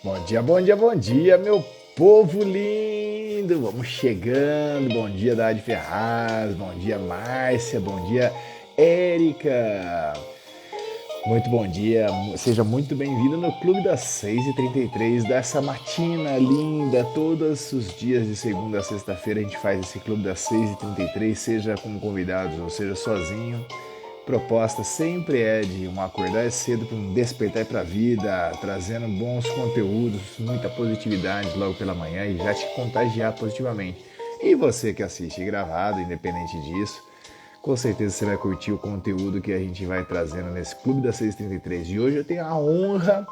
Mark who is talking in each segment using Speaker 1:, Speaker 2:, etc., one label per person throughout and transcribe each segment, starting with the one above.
Speaker 1: Bom dia, bom dia, bom dia, meu povo lindo! Vamos chegando. Bom dia, Dade Ferraz. Bom dia, Márcia. Bom dia, Érica. Muito bom dia. Seja muito bem-vindo no Clube das 6h33 dessa matina linda. Todos os dias de segunda a sexta-feira a gente faz esse Clube das 6h33, seja com convidados ou seja sozinho. Proposta sempre é de um acordar cedo para um despertar para a vida, trazendo bons conteúdos, muita positividade logo pela manhã e já te contagiar positivamente. E você que assiste gravado, independente disso, com certeza você vai curtir o conteúdo que a gente vai trazendo nesse Clube da 633. E hoje eu tenho a honra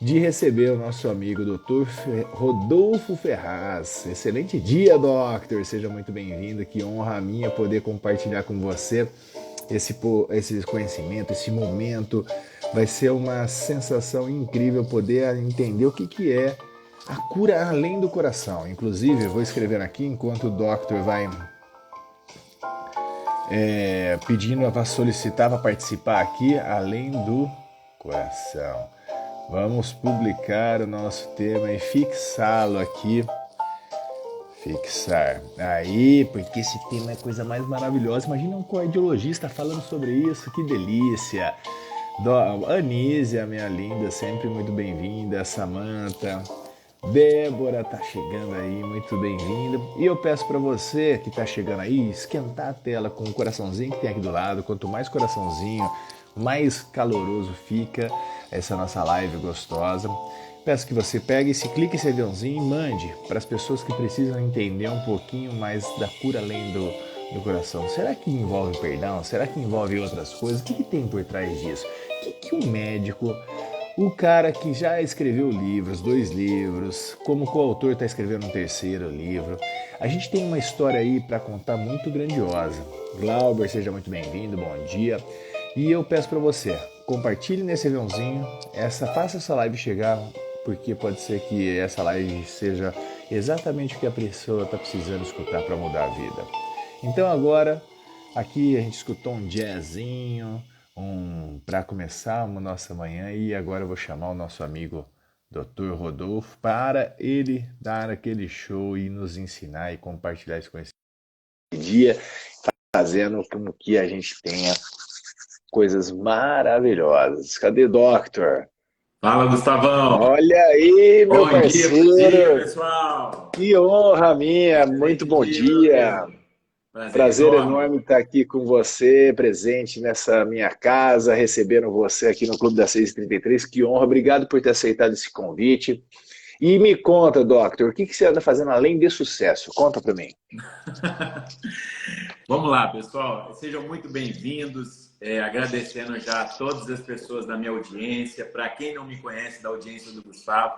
Speaker 1: de receber o nosso amigo Dr. Rodolfo Ferraz. Excelente dia, Doctor! Seja muito bem-vindo. Que honra a minha poder compartilhar com você esse conhecimento, esse momento. Vai ser uma sensação incrível poder entender o que é a cura além do coração. Inclusive, eu vou escrevendo aqui enquanto o Doctor vai pedindo para solicitar para participar aqui, além do coração. Vamos publicar o nosso tema e fixá-lo aqui. Fixar. Aí, porque esse tema é coisa mais maravilhosa. Imagina um cardiologista falando sobre isso, que delícia. Anísia, minha linda, sempre muito bem-vinda. Samantha, Débora tá chegando aí, muito bem-vinda. E eu peço para você que tá chegando aí, esquentar a tela com o coraçãozinho que tem aqui do lado. Quanto mais coraçãozinho, mais caloroso fica essa nossa live gostosa. Peço que você pegue esse, clique esse aviãozinho e mande para as pessoas que precisam entender um pouquinho mais da cura além do coração. Será que envolve perdão? Será que envolve outras coisas? O que tem por trás disso? O que um médico, o cara que já escreveu livros, 2 livros, como coautor está escrevendo um 3º livro. A gente tem uma história aí para contar muito grandiosa. Glauber, seja muito bem-vindo, bom dia. E eu peço para você, compartilhe nesse aviãozinho, faça essa live chegar, porque pode ser que essa live seja exatamente o que a pessoa está precisando escutar para mudar a vida. Então agora, aqui a gente escutou um jazzinho, para começar a nossa manhã, e agora eu vou chamar o nosso amigo Dr. Rodolfo para ele dar aquele show e nos ensinar e compartilhar esse conhecimento dia, fazendo com que a gente tenha coisas maravilhosas. Cadê, Doctor?
Speaker 2: Fala, Gustavão.
Speaker 1: Olha aí, meu
Speaker 2: Bom dia,
Speaker 1: parceiro.
Speaker 2: pessoal.
Speaker 1: Que honra minha. Muito
Speaker 2: Excelente
Speaker 1: bom
Speaker 2: dia, meu
Speaker 1: dia.
Speaker 2: amigo. Prazer
Speaker 1: Prazer
Speaker 2: enorme.
Speaker 1: enorme estar aqui com você, presente nessa minha casa, recebendo você aqui no Clube da 633. Que honra. Obrigado por ter aceitado esse convite. E me conta, Doctor, o que você anda fazendo além de sucesso? Conta para mim.
Speaker 2: Vamos lá, pessoal. Sejam muito bem-vindos. Agradecendo já a todas as pessoas da minha audiência. Para quem não me conhece, da audiência do Gustavo,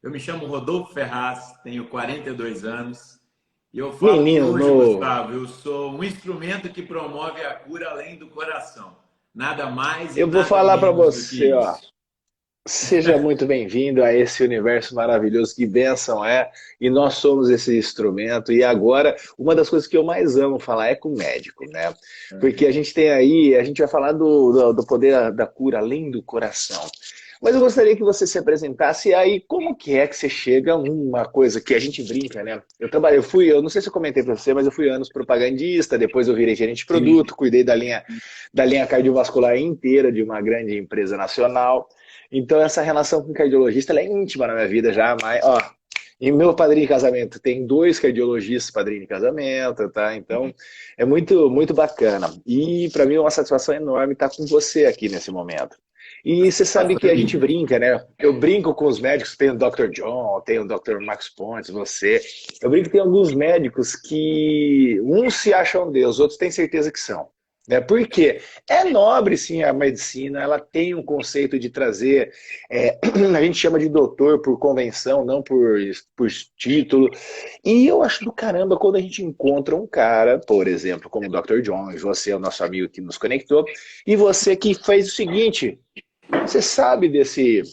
Speaker 2: eu me chamo Rodolfo Ferraz, tenho 42 anos. E eu falo que
Speaker 1: Menino
Speaker 2: hoje,
Speaker 1: novo.
Speaker 2: Gustavo, eu sou um instrumento que promove a cura além do coração. Nada mais e
Speaker 1: Eu vou
Speaker 2: nada
Speaker 1: falar para
Speaker 2: menos do que
Speaker 1: você, ó.
Speaker 2: isso.
Speaker 1: Seja muito bem-vindo a esse universo maravilhoso, que bênção é, e nós somos esse instrumento. E agora, uma das coisas que eu mais amo falar é com o médico, né? Porque a gente tem aí, a gente vai falar do poder da cura além do coração. Mas eu gostaria que você se apresentasse aí, como que é que você chega a uma coisa que a gente brinca, né? Eu não sei se eu comentei para você, mas eu fui anos propagandista, depois eu virei gerente de
Speaker 2: Sim.
Speaker 1: produto, cuidei da linha cardiovascular inteira de uma grande empresa nacional. Então essa relação com o cardiologista ela é íntima na minha vida já, mas ó, e meu padrinho de casamento tem 2 cardiologistas padrinho de casamento, tá? Então é muito muito bacana. E para mim é uma satisfação enorme estar com você aqui nesse momento. E você sabe que a gente brinca, né? Eu brinco com os médicos, tem o Dr. John, tem o Dr. Max Pontes, você. Eu brinco que tem alguns médicos que uns se acham Deus, outros têm certeza que são. Né? Por quê? É nobre, sim, a medicina, ela tem um conceito de trazer, a gente chama de doutor por convenção, não por título, e eu acho do caramba quando a gente encontra um cara, por exemplo, como o Dr. John, você é o nosso amigo que nos conectou, e você que fez o seguinte, você sabe desse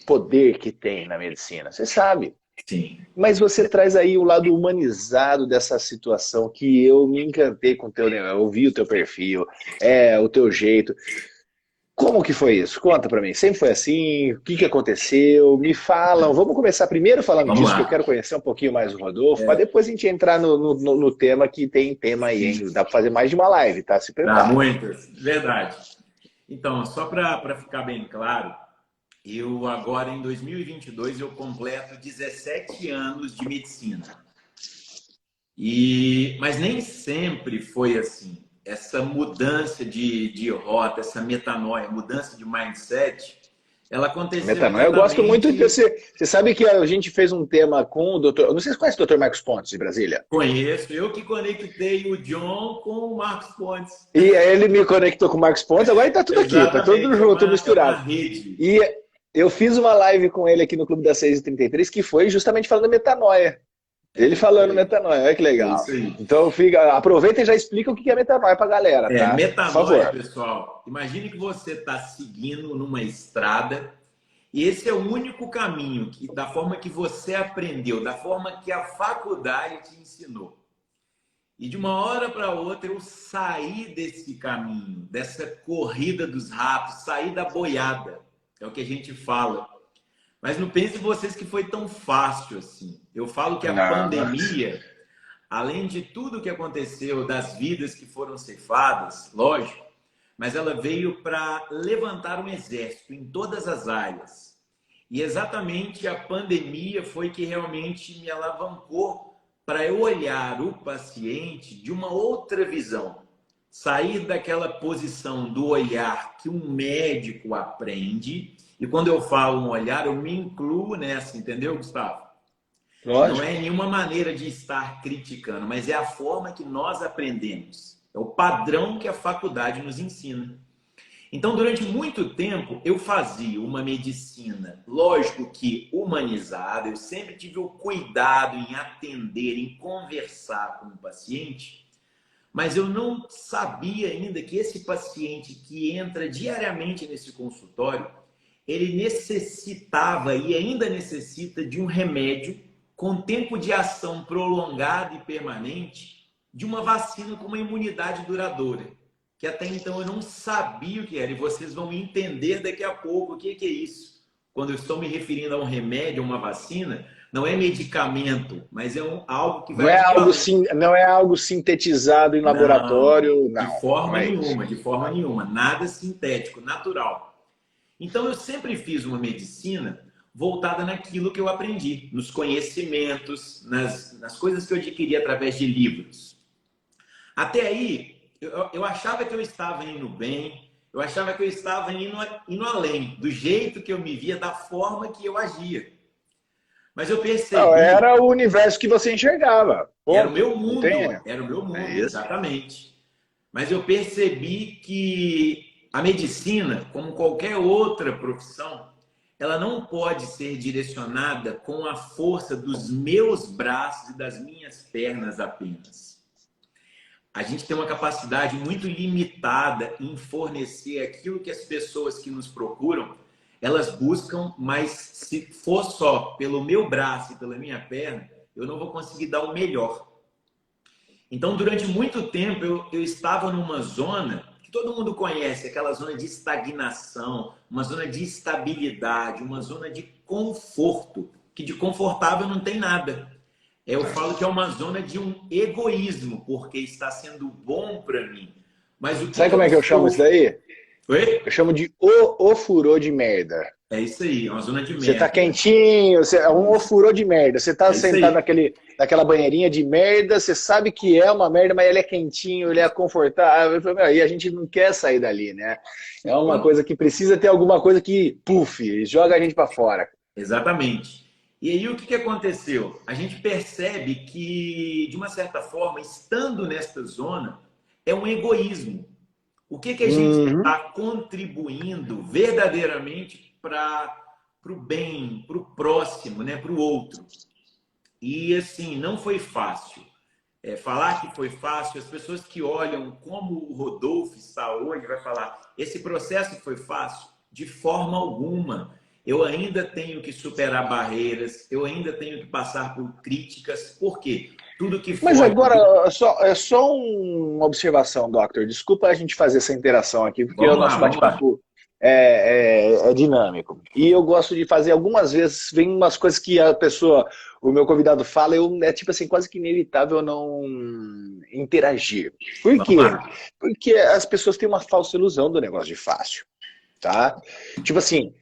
Speaker 1: poder que tem na medicina, você sabe.
Speaker 2: Sim.
Speaker 1: Mas você traz aí o lado humanizado dessa situação que eu me encantei com o teu negócio, eu vi o teu perfil, o teu jeito. Como que foi isso? Conta pra mim. Sempre foi assim? O que que aconteceu? Me falam. Vamos começar primeiro falando
Speaker 2: Vamos
Speaker 1: disso, que eu
Speaker 2: lá.
Speaker 1: quero conhecer um pouquinho mais o Rodolfo, para depois a gente entrar no tema que tem tema aí, hein? Dá para fazer mais de uma live, tá? Se
Speaker 2: Dá
Speaker 1: prepara.
Speaker 2: muitas, verdade. Então, só para ficar bem claro, eu agora em 2022 eu completo 17 anos de medicina. Mas nem sempre foi assim. Essa mudança de rota, essa metanoia, mudança de mindset, ela aconteceu
Speaker 1: Metanoia, eu gosto muito de
Speaker 2: exatamente.
Speaker 1: você. Você sabe que a gente fez um tema com o doutor. Não sei se você conhece o doutor Marcos Pontes, de Brasília.
Speaker 2: Conheço, eu que conectei o John com o Marcos Pontes.
Speaker 1: E aí ele me conectou com o Marcos Pontes, agora ele tá tudo aqui, tá tudo
Speaker 2: Exatamente,
Speaker 1: junto,
Speaker 2: é uma
Speaker 1: misturado.
Speaker 2: rede.
Speaker 1: E eu fiz uma live com ele aqui no Clube das 6h33, que foi justamente falando metanoia.
Speaker 2: É
Speaker 1: Ele
Speaker 2: isso
Speaker 1: falando
Speaker 2: aí.
Speaker 1: metanoia, olha que
Speaker 2: É
Speaker 1: legal.
Speaker 2: isso aí.
Speaker 1: Então aproveita e já explica o que é metanoia pra galera, tá? Por
Speaker 2: Metanoia,
Speaker 1: favor.
Speaker 2: pessoal. Imagine que você está seguindo numa estrada e esse é o único caminho da forma que você aprendeu, da forma que a faculdade te ensinou. E de uma hora para outra eu saí desse caminho, dessa corrida dos ratos, saí da boiada. É o que a gente fala. Mas não pense vocês que foi tão fácil assim. Eu falo que a
Speaker 1: Não.
Speaker 2: pandemia, além de tudo que aconteceu, das vidas que foram ceifadas, lógico, mas ela veio para levantar um exército em todas as áreas. E exatamente a pandemia foi que realmente me alavancou para eu olhar o paciente de uma outra visão. Sair daquela posição do olhar que um médico aprende. E quando eu falo um olhar, eu me incluo nessa, entendeu, Gustavo? Não
Speaker 1: Lógico.
Speaker 2: é nenhuma maneira de estar criticando, mas é a forma que nós aprendemos. É o padrão que a faculdade nos ensina. Então, durante muito tempo, eu fazia uma medicina, lógico que humanizada, eu sempre tive o cuidado em atender, em conversar com o paciente, mas eu não sabia ainda que esse paciente que entra diariamente nesse consultório, ele necessitava e ainda necessita de um remédio com tempo de ação prolongado e permanente, de uma vacina com uma imunidade duradoura, que até então eu não sabia o que era, e vocês vão entender daqui a pouco o que é isso. Quando eu estou me referindo a um remédio, a uma vacina, não é medicamento, mas é algo que vai muito além.
Speaker 1: Não é algo sintetizado em
Speaker 2: Não,
Speaker 1: laboratório, não. Não é isso.
Speaker 2: de forma nenhuma, nada sintético, natural. Então eu sempre fiz uma medicina voltada naquilo que eu aprendi, nos conhecimentos, nas coisas que eu adquiri através de livros. Até aí, eu achava que eu estava indo bem, eu achava que eu estava indo além, do jeito que eu me via, da forma que eu agia. Mas eu
Speaker 1: Não,
Speaker 2: percebi,
Speaker 1: era o universo que você enxergava. Ponto. Não tem.
Speaker 2: era o meu
Speaker 1: É
Speaker 2: mundo,
Speaker 1: isso.
Speaker 2: exatamente. Mas eu percebi que a medicina, como qualquer outra profissão, ela não pode ser direcionada com a força dos meus braços e das minhas pernas apenas. A gente tem uma capacidade muito limitada em fornecer aquilo que as pessoas que nos procuram, elas buscam, mas se for só pelo meu braço e pela minha perna, eu não vou conseguir dar o melhor. Então, durante muito tempo, eu estava numa zona que todo mundo conhece, aquela zona de estagnação, uma zona de estabilidade, uma zona de conforto, que de confortável não tem nada. Eu falo que é uma zona de um egoísmo, porque está sendo bom para mim. Mas o que
Speaker 1: Sabe
Speaker 2: que
Speaker 1: como
Speaker 2: eu
Speaker 1: é que eu chamo isso
Speaker 2: estou...
Speaker 1: daí?
Speaker 2: Oi?
Speaker 1: Eu chamo de o furô de merda.
Speaker 2: É isso aí, é uma zona de
Speaker 1: Você tá
Speaker 2: merda.
Speaker 1: quentinho, é um ofurô de merda. Você tá
Speaker 2: É isso
Speaker 1: sentado
Speaker 2: aí.
Speaker 1: naquela banheirinha de merda, você sabe que é uma merda, mas ele é quentinho, ele é confortável. E a gente não quer sair dali, né? É uma coisa que precisa ter alguma coisa que, puf, joga a gente pra fora.
Speaker 2: Exatamente. E aí o que aconteceu? A gente percebe que, de uma certa forma, estando nesta zona, é um egoísmo. O que a gente
Speaker 1: Uhum.
Speaker 2: está contribuindo verdadeiramente para o bem, para o próximo, né? Para o outro. E assim, não foi fácil. Falar que foi fácil, as pessoas que olham como o Rodolfo está hoje, vai falar, esse processo foi fácil? De forma alguma. Eu ainda tenho que superar barreiras, eu ainda tenho que passar por críticas, por quê? Tudo que
Speaker 1: Mas
Speaker 2: foge
Speaker 1: agora,
Speaker 2: do...
Speaker 1: é só uma observação, Doctor. Desculpa a gente fazer essa interação aqui, porque o
Speaker 2: Vamos lá,
Speaker 1: nosso
Speaker 2: vamos lá.
Speaker 1: bate-papo é dinâmico. E eu gosto de fazer algumas vezes, vem umas coisas que a pessoa, o meu convidado fala, é tipo assim, quase que inevitável não interagir. Por
Speaker 2: Vamos
Speaker 1: quê?
Speaker 2: lá.
Speaker 1: Porque as pessoas têm uma falsa ilusão do negócio de fácil, tá? Tipo assim,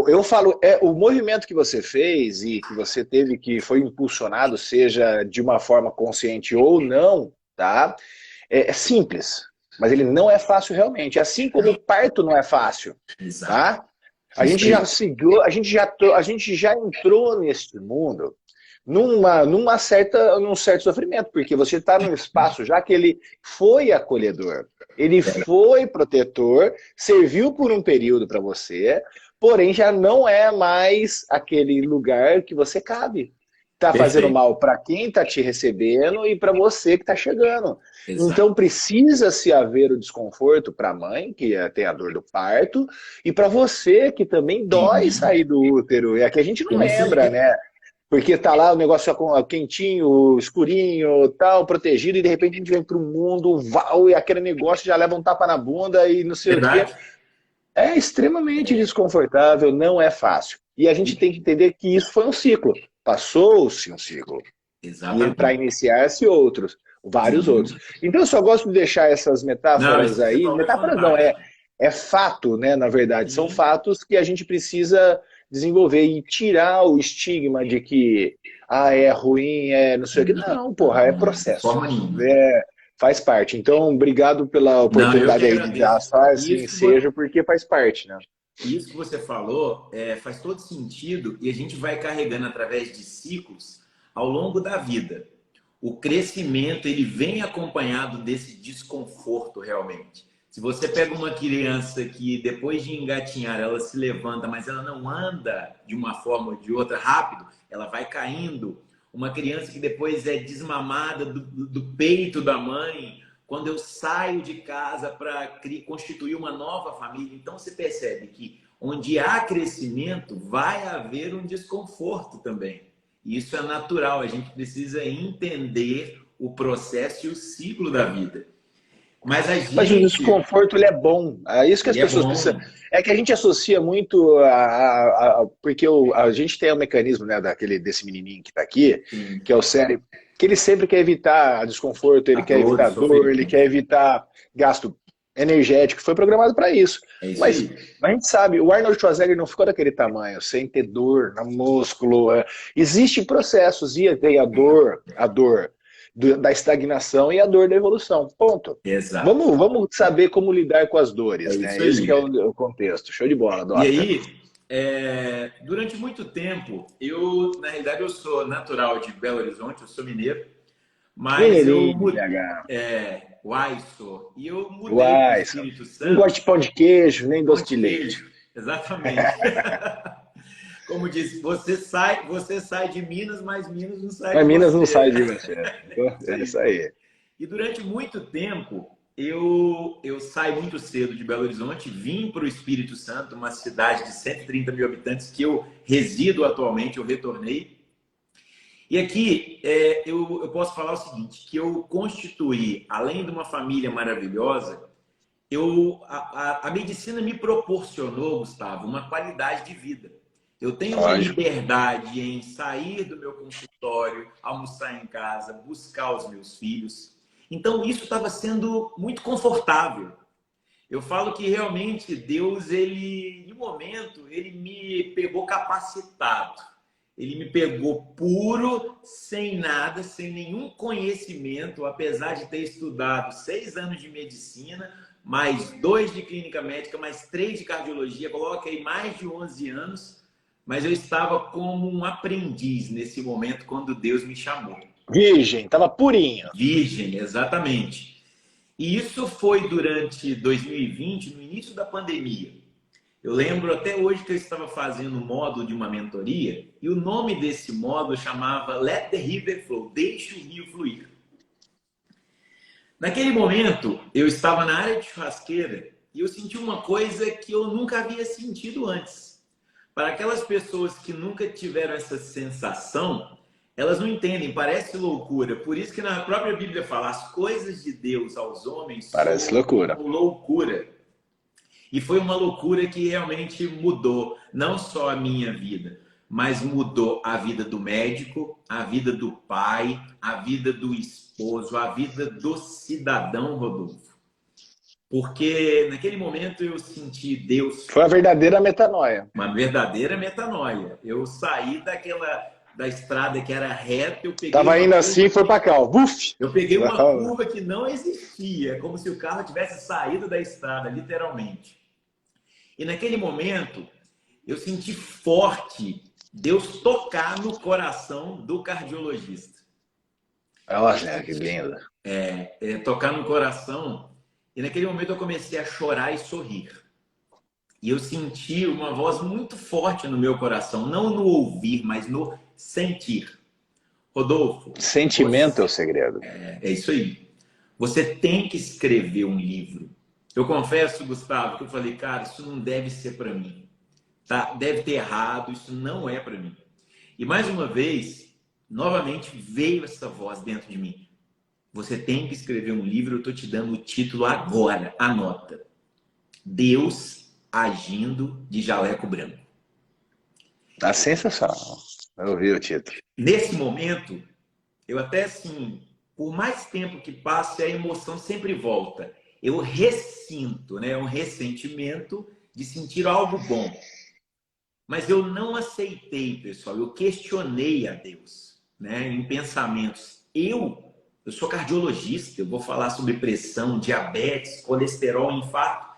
Speaker 1: eu falo, o movimento que você fez e que você teve que foi impulsionado, seja de uma forma consciente ou não, tá? É simples, mas ele não é fácil realmente. Assim como o parto não é fácil,
Speaker 2: Exato.
Speaker 1: tá? A
Speaker 2: Isso
Speaker 1: gente já
Speaker 2: aí.
Speaker 1: seguiu, a gente já entrou nesse mundo num certo sofrimento, porque você está num espaço já que ele foi acolhedor, ele foi protetor, serviu por um período para você, porém já não é mais aquele lugar que você cabe. Tá fazendo
Speaker 2: Perfeito.
Speaker 1: mal para quem está te recebendo e para você que está chegando.
Speaker 2: Exato.
Speaker 1: Então precisa se haver o desconforto para a mãe, que tem a dor do parto, e para você que também dói
Speaker 2: Sim,
Speaker 1: sair do útero. É que a gente não
Speaker 2: com
Speaker 1: lembra,
Speaker 2: certeza.
Speaker 1: né? Porque tá lá o negócio quentinho, escurinho, tal, protegido, e de repente a gente vem para o mundo, uau, e aquele negócio já leva um tapa na bunda e não sei o quê.
Speaker 2: Verdade.
Speaker 1: É extremamente desconfortável, não é fácil. E a gente tem que entender que isso foi um ciclo. Passou-se um ciclo. E para
Speaker 2: Exatamente.
Speaker 1: iniciar-se outros, vários outros.
Speaker 2: Sim.
Speaker 1: Então eu só gosto de deixar essas
Speaker 2: Não, isso
Speaker 1: metáforas
Speaker 2: que você
Speaker 1: aí,
Speaker 2: falou é
Speaker 1: metáforas não,
Speaker 2: fantástico.
Speaker 1: é fato, né, na verdade, são
Speaker 2: Sim.
Speaker 1: fatos que a gente precisa desenvolver e tirar o estigma de que é ruim, é não sei o que. Não, porra, é
Speaker 2: Não, de
Speaker 1: processo.
Speaker 2: forma nenhuma.
Speaker 1: Faz parte. Então, obrigado pela
Speaker 2: Não, eu que
Speaker 1: oportunidade aí de
Speaker 2: agradeço.
Speaker 1: assar esse
Speaker 2: E
Speaker 1: ensejo, porque faz parte, né?
Speaker 2: isso que você falou faz todo sentido e a gente vai carregando através de ciclos ao longo da vida. O crescimento ele vem acompanhado desse desconforto realmente. Se você pega uma criança que depois de engatinhar ela se levanta, mas ela não anda de uma forma ou de outra rápido, ela vai caindo. Uma criança que depois é desmamada do peito da mãe, quando eu saio de casa para constituir uma nova família, então você percebe que onde há crescimento vai haver um desconforto também. Isso é natural, a gente precisa entender o processo e o ciclo da vida. Mas a
Speaker 1: Mas o
Speaker 2: gente,
Speaker 1: desconforto ele é bom. É isso que as
Speaker 2: ele é
Speaker 1: pessoas precisam.
Speaker 2: bom.
Speaker 1: É que a gente associa muito porque a gente tem o mecanismo, né, desse menininho que está aqui,
Speaker 2: Sim,
Speaker 1: que é o cérebro, que ele sempre quer evitar desconforto,
Speaker 2: a
Speaker 1: ele quer
Speaker 2: dor, o
Speaker 1: evitar dor, ele
Speaker 2: sofrimento.
Speaker 1: quer evitar gasto energético. Foi programado para isso.
Speaker 2: É isso
Speaker 1: Mas
Speaker 2: aí.
Speaker 1: a gente sabe, o Arnold Schwarzenegger não ficou daquele tamanho, sem ter dor no músculo. Existem processos e tem a dor da estagnação e a dor da evolução. Ponto.
Speaker 2: Exato.
Speaker 1: Vamos saber como lidar com as
Speaker 2: É
Speaker 1: dores,
Speaker 2: isso
Speaker 1: né? Esse que é
Speaker 2: aí.
Speaker 1: o contexto. Show de bola,
Speaker 2: E
Speaker 1: Doca.
Speaker 2: aí, durante muito tempo, na realidade, eu sou natural de Belo Horizonte, eu sou mineiro, mas eu
Speaker 1: Mineirinho,
Speaker 2: mudei.
Speaker 1: BH.
Speaker 2: Uai, sou. E eu mudei para o
Speaker 1: Uai,
Speaker 2: Espírito
Speaker 1: não gosto
Speaker 2: Santo,
Speaker 1: de pão de queijo, nem
Speaker 2: pão
Speaker 1: doce
Speaker 2: de
Speaker 1: de leite.
Speaker 2: queijo. Exatamente. Como disse, você sai de Minas, mas Minas não sai
Speaker 1: Mas
Speaker 2: de
Speaker 1: Minas não
Speaker 2: você.
Speaker 1: sai de você.
Speaker 2: Isso
Speaker 1: É
Speaker 2: aí.
Speaker 1: isso aí.
Speaker 2: E durante muito tempo, eu saí muito cedo de Belo Horizonte, vim para o Espírito Santo, uma cidade de 130 mil habitantes que eu resido atualmente, eu retornei. E aqui eu posso falar o seguinte, que eu constituí, além de uma família maravilhosa, a medicina me proporcionou, Gustavo, uma qualidade de vida. Eu tenho uma
Speaker 1: Lógico.
Speaker 2: liberdade em sair do meu consultório, almoçar em casa, buscar os meus filhos. Então, isso estava sendo muito confortável. Eu falo que realmente Deus, ele, no momento, ele me pegou capacitado. Ele me pegou puro, sem nada, sem nenhum conhecimento, apesar de ter estudado 6 anos de medicina, mais 2 de clínica médica, mais 3 de cardiologia, coloquei mais de 11 anos, mas eu estava como um aprendiz nesse momento quando Deus me chamou.
Speaker 1: Virgem, tava purinho.
Speaker 2: Virgem, exatamente. E isso foi durante 2020, no início da pandemia. Eu lembro até hoje que eu estava fazendo um módulo de uma mentoria e o nome desse módulo chamava Let the River Flow, deixe o rio fluir. Naquele momento, eu estava na área de churrasqueira e eu senti uma coisa que eu nunca havia sentido antes. Para aquelas pessoas que nunca tiveram essa sensação, elas não entendem, parece loucura. Por isso que na própria Bíblia fala, as coisas de Deus aos homens
Speaker 1: Parece
Speaker 2: soam
Speaker 1: loucura.
Speaker 2: como loucura. E foi uma loucura que realmente mudou, não só a minha vida, mas mudou a vida do médico, a vida do pai, a vida do esposo, a vida do cidadão, Rodolfo. Porque naquele momento eu senti Deus.
Speaker 1: Foi a verdadeira metanoia.
Speaker 2: Uma verdadeira metanoia. Eu saí da estrada que era reta, eu peguei.
Speaker 1: Tava indo assim e foi para cá, ó. Buf!
Speaker 2: Eu peguei uma curva que não existia, como se o carro tivesse saído da estrada, literalmente. E naquele momento, eu senti forte Deus tocar no coração do cardiologista.
Speaker 1: Olha, que lindo.
Speaker 2: Tocar no coração. E naquele momento eu comecei a chorar e sorrir. E eu senti uma voz muito forte no meu coração, não no ouvir, mas no sentir. Rodolfo.
Speaker 1: Sentimento é o segredo.
Speaker 2: É isso aí. Você tem que escrever um livro. Eu confesso, Gustavo, que eu falei, cara, isso não deve ser para mim. Tá? Deve ter errado, isso não é para mim. E mais uma vez, novamente veio essa voz dentro de mim. Você tem que escrever um livro, eu estou te dando o título agora, anota. Deus agindo de jaleco branco.
Speaker 1: Tá sensacional. Eu ouvi o título.
Speaker 2: Nesse momento, eu até assim, por mais tempo que passe, a emoção sempre volta. Eu ressinto, né, um ressentimento de sentir algo bom. Mas eu não aceitei, pessoal. Eu questionei a Deus, né, em pensamentos. Eu sou cardiologista, eu vou falar sobre pressão, diabetes, colesterol, infarto.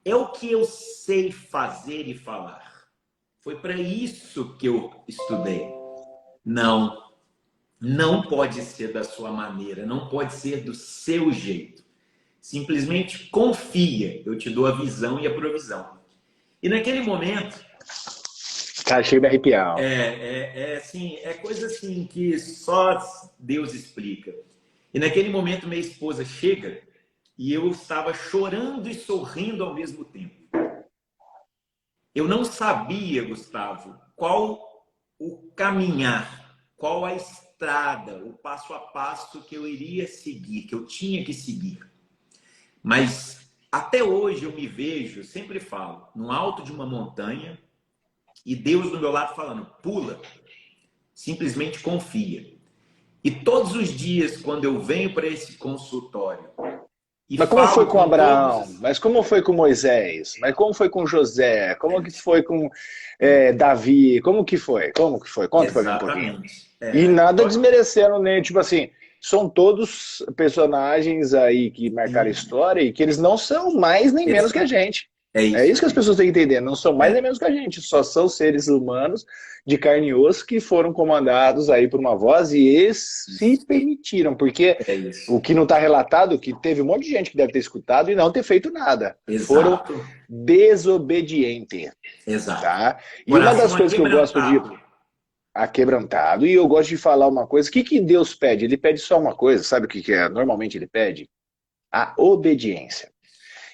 Speaker 2: É o que eu sei fazer e falar. Foi para isso que eu estudei. Não pode ser da sua maneira, não pode ser do seu jeito. Simplesmente confia, eu te dou a visão e a provisão. E naquele momento...
Speaker 1: Cara, chega a me arrepiar.
Speaker 2: Assim, é coisa assim que só Deus explica. E naquele momento minha esposa chega e eu estava chorando e sorrindo ao mesmo tempo. Eu não sabia, Gustavo, qual o caminhar, qual a estrada, o passo a passo que eu iria seguir, que eu tinha que seguir. Mas até hoje eu me vejo, sempre falo, no alto de uma montanha e Deus do meu lado falando, pula, simplesmente confia. E todos os dias, quando eu venho para esse consultório...
Speaker 1: Mas como foi com Abraão? Mas como foi com Moisés? Mas como foi com José? Como que foi com Davi? Como que foi? Conta para mim um pouquinho. E nada desmerecendo, nem tipo assim, são todos personagens aí que marcaram história e que eles não são mais nem menos que a gente. É isso que as pessoas têm que entender. Não são mais nem menos que a gente. Só são seres humanos de carne e osso que foram comandados aí por uma voz e eles se permitiram. Porque o que não está relatado, que teve um monte de gente que deve ter escutado e não ter feito nada.
Speaker 2: Exato.
Speaker 1: Foram desobedientes.
Speaker 2: Exato.
Speaker 1: Tá? E uma das coisas que eu gosto de... Aquebrantado. E eu gosto de falar uma coisa. O que Deus pede? Ele pede só uma coisa. Sabe o que normalmente ele pede? A obediência.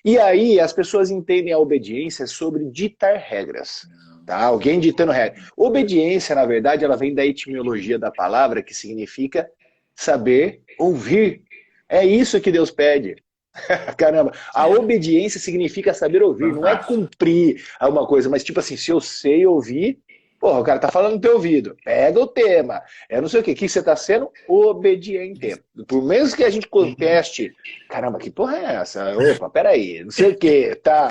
Speaker 1: E aí as pessoas entendem a obediência sobre ditar regras, tá? Alguém ditando regras. Obediência, na verdade, ela vem da etimologia da palavra, que significa saber ouvir. É isso que Deus pede. Caramba, a obediência significa saber ouvir, não é cumprir alguma coisa, mas tipo assim, se eu sei ouvir, porra, o cara tá falando no teu ouvido, pega o tema, não sei o que você tá sendo obediente. Por menos que a gente conteste, caramba, que porra é essa? Opa, peraí, não sei o que, tá?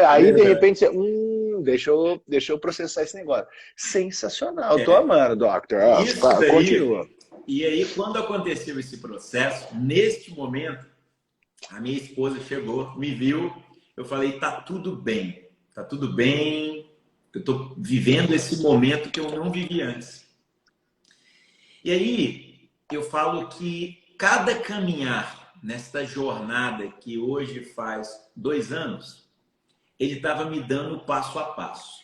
Speaker 1: Aí de repente você, deixa eu processar esse negócio. Sensacional, tô amando, Doctor. Continua.
Speaker 2: E aí, quando aconteceu esse processo, neste momento, a minha esposa chegou, me viu, eu falei, tá tudo bem, eu estou vivendo esse momento que eu não vivi antes. E aí, eu falo que cada caminhar nesta jornada que hoje faz 2 anos, ele estava me dando passo a passo.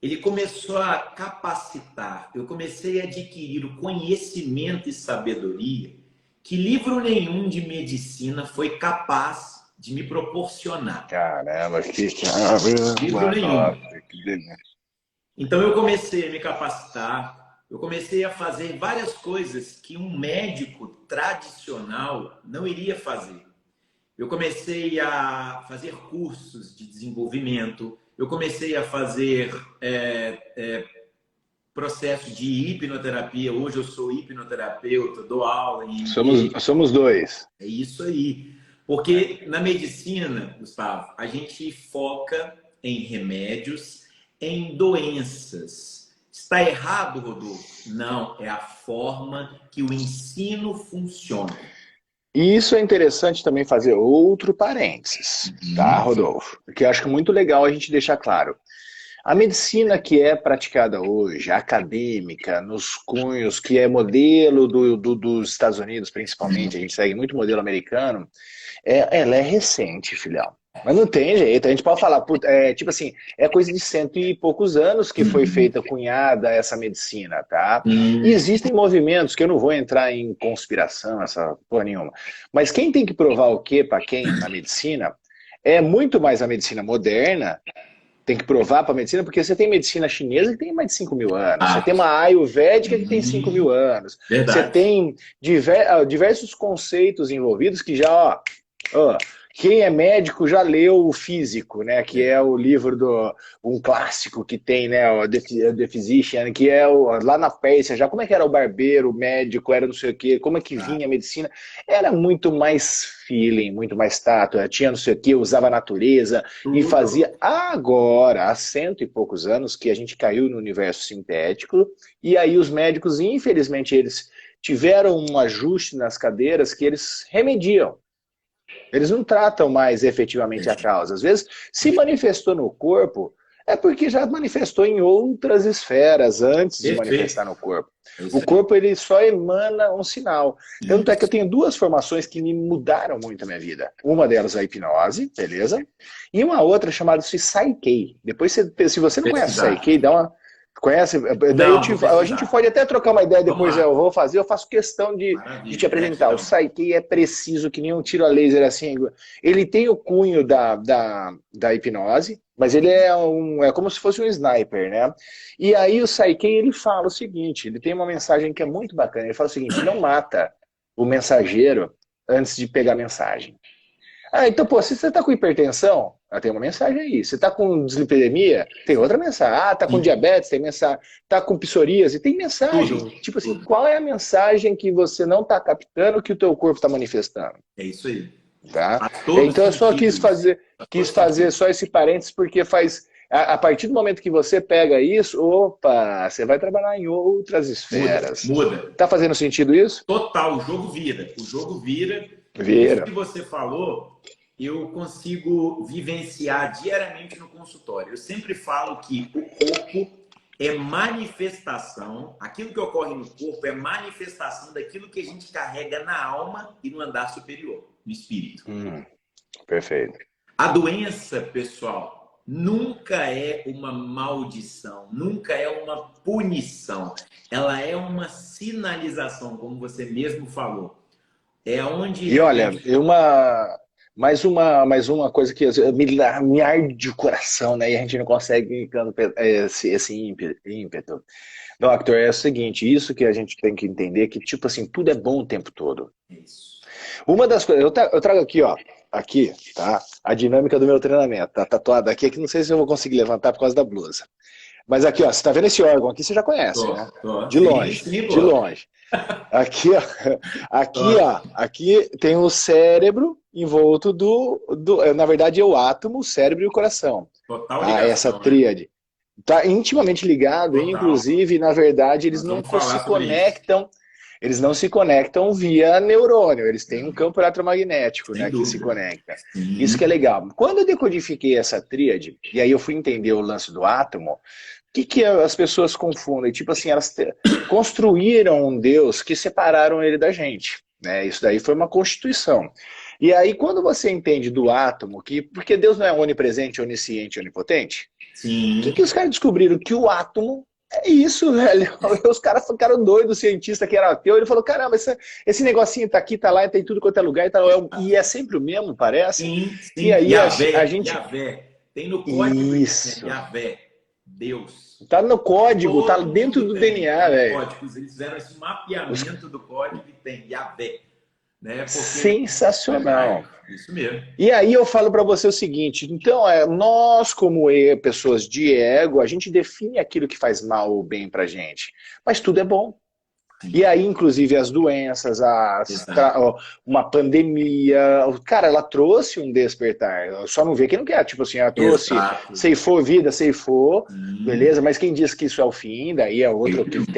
Speaker 2: Ele começou a capacitar, eu comecei a adquirir o conhecimento e sabedoria que livro nenhum de medicina foi capaz de me proporcionar.
Speaker 1: Caramba, que
Speaker 2: livro nenhum. Então eu comecei a me capacitar, eu comecei a fazer várias coisas que um médico tradicional não iria fazer. Eu comecei a fazer cursos de desenvolvimento, eu comecei a fazer processo de hipnoterapia. Hoje eu sou hipnoterapeuta, dou aula
Speaker 1: Somos dois.
Speaker 2: é isso aí. Porque na medicina, Gustavo, a gente foca em remédios, em doenças. Está errado, Rodolfo? Não, é a forma que o ensino funciona.
Speaker 1: E isso é interessante também fazer outro parênteses, tá,
Speaker 2: Uhum.
Speaker 1: Rodolfo? Porque eu acho que é muito legal a gente deixar claro. A medicina que é praticada hoje, acadêmica, nos cunhos, que é modelo dos Estados Unidos, principalmente, a gente segue muito modelo americano, ela é recente, filhão. Mas não tem jeito, a gente pode falar, tipo assim, é coisa de cento e poucos anos que foi feita, cunhada essa medicina, tá? E existem movimentos, que eu não vou entrar em conspiração, essa porra nenhuma, mas quem tem que provar o quê para quem na medicina é muito mais a medicina moderna, tem que provar para a medicina, porque você tem medicina chinesa que tem mais de 5.000 anos, você tem
Speaker 2: Ah,
Speaker 1: uma ayurvédica que tem 5.000 anos, você
Speaker 2: verdade.
Speaker 1: tem diversos conceitos envolvidos que já, ó, quem é médico já leu o Físico, né? Que é o livro um clássico que tem, né? O The Physician, que é lá na Pérsia já. Como é que era o barbeiro, o médico, era não sei o quê, como é que vinha a medicina? Era muito mais feeling, muito mais tato. Tinha não sei o quê, usava a natureza e
Speaker 2: Tudo.
Speaker 1: fazia. Agora, há cento e poucos anos que a gente caiu no universo sintético e aí os médicos, infelizmente, eles tiveram um ajuste nas cadeiras que eles remediam. Eles não tratam mais efetivamente a causa. Às vezes, se manifestou no corpo, é porque já manifestou em outras esferas antes de
Speaker 2: Perfeito.
Speaker 1: manifestar no corpo.
Speaker 2: É
Speaker 1: O
Speaker 2: isso aí.
Speaker 1: corpo ele só emana um sinal. Tanto é que eu
Speaker 2: Isso.
Speaker 1: tenho duas formações que me mudaram muito a minha vida. Uma delas é a hipnose, beleza? E uma outra chamada-se Psyche. Depois, se você não conhece
Speaker 2: Pesquisar.
Speaker 1: Psyche, dá uma. Conhece? Daí
Speaker 2: Não, vou
Speaker 1: a gente
Speaker 2: pesquisar.
Speaker 1: pode até trocar uma ideia
Speaker 2: Vamos
Speaker 1: depois, eu
Speaker 2: lá.
Speaker 1: vou fazer, eu faço questão de te
Speaker 2: Maravilha.
Speaker 1: apresentar. O
Speaker 2: Gratidão.
Speaker 1: Psyche é preciso que nem um tiro a laser assim. Ele tem o cunho da hipnose, mas ele é como se fosse um sniper, né? E aí o Psyche, ele fala o seguinte, ele tem uma mensagem que é muito bacana, ele fala o seguinte, não mata o mensageiro antes de pegar a mensagem. Ah, então, pô, se você tá com hipertensão, tem uma mensagem aí. Se tá com dislipidemia, tem outra mensagem. Ah, tá com
Speaker 2: Sim.
Speaker 1: diabetes, tem mensagem. Tá com psoríase, tem
Speaker 2: Tudo.
Speaker 1: mensagem. Tipo assim,
Speaker 2: Tudo.
Speaker 1: qual é a mensagem que você não tá captando que o teu corpo tá manifestando?
Speaker 2: É isso aí.
Speaker 1: Tá?
Speaker 2: Faz todo
Speaker 1: Então eu só
Speaker 2: sentido isso. Faz todo
Speaker 1: quis fazer
Speaker 2: sentido.
Speaker 1: só esse parênteses porque a partir do momento que você pega isso, opa, você vai trabalhar em outras
Speaker 2: Muda,
Speaker 1: esferas.
Speaker 2: muda.
Speaker 1: Tá fazendo sentido isso?
Speaker 2: Total, o jogo vira. O jogo vira. E isso
Speaker 1: Vira.
Speaker 2: que você falou, eu consigo vivenciar diariamente no consultório. Eu sempre falo que o corpo é manifestação, aquilo que ocorre no corpo é manifestação daquilo que a gente carrega na alma e no andar superior, no espírito.
Speaker 1: Perfeito.
Speaker 2: A doença, pessoal, nunca é uma maldição, nunca é uma punição. Ela é uma sinalização, como você mesmo falou. É onde
Speaker 1: E olha,
Speaker 2: realmente.
Speaker 1: mais uma coisa que me arde o coração, né? E a gente não consegue esse ímpeto. Doctor, é o seguinte, isso que a gente tem que entender, que tipo assim, tudo é bom o tempo todo.
Speaker 2: É isso.
Speaker 1: Uma das coisas, eu trago aqui, ó, aqui, tá? A dinâmica do meu treinamento, tá tatuada aqui, que não sei se eu vou conseguir levantar por causa da blusa. Mas aqui, ó, você tá vendo esse órgão aqui, você já conhece, né? De
Speaker 2: Sim,
Speaker 1: longe,
Speaker 2: sim,
Speaker 1: de
Speaker 2: pô.
Speaker 1: longe. Aqui, ó,
Speaker 2: Tô.
Speaker 1: aqui tem o cérebro envolto na verdade é o átomo, o cérebro e o coração,
Speaker 2: Total
Speaker 1: tá? Essa
Speaker 2: ligação, né?
Speaker 1: tríade. Tá intimamente ligado,
Speaker 2: Total.
Speaker 1: inclusive, na verdade,
Speaker 2: Nós vamos falar sobre isso.
Speaker 1: eles não se conectam via neurônio, eles têm um campo eletromagnético,
Speaker 2: Sem
Speaker 1: né, que se
Speaker 2: dúvida.
Speaker 1: conecta. Isso que é
Speaker 2: Sim.
Speaker 1: legal. Quando eu decodifiquei essa tríade, e aí eu fui entender o lance do átomo, que as pessoas confundem? Tipo assim, construíram um Deus que separaram ele da gente. Né? Isso daí foi uma constituição. E aí, quando você entende do átomo, porque Deus não é onipresente, onisciente, onipotente, que
Speaker 2: Sim.
Speaker 1: os caras descobriram? Que o átomo é isso, velho. Os caras ficaram doidos, o cientista que era ateu, ele falou, caramba, esse negocinho tá aqui, tá lá, tem tudo quanto é lugar, e é sempre o mesmo, parece.
Speaker 2: Sim,
Speaker 1: E
Speaker 2: sim.
Speaker 1: aí a
Speaker 2: Yahvé,
Speaker 1: gente...
Speaker 2: Yahvé. Tem no código isso, né?
Speaker 1: Isso.
Speaker 2: Yahvé. Deus.
Speaker 1: Tá no código, tá
Speaker 2: Todo
Speaker 1: dentro
Speaker 2: mundo
Speaker 1: do
Speaker 2: tem. Tá
Speaker 1: DNA,
Speaker 2: no
Speaker 1: velho.
Speaker 2: código. Eles fizeram esse
Speaker 1: Os
Speaker 2: mapeamento do código e tem Yahvé. né? Porque
Speaker 3: Sensacional.
Speaker 2: isso mesmo.
Speaker 3: E aí eu falo para você o seguinte, então nós como pessoas de ego, a gente define aquilo que faz mal ou bem pra gente, mas tudo é bom. E aí, inclusive, as doenças, uma pandemia, cara, ela trouxe um despertar. Só não vê quem não quer. Tipo assim, ela trouxe, ceifou vida, ceifou, beleza? Mas quem diz que isso é o fim, daí é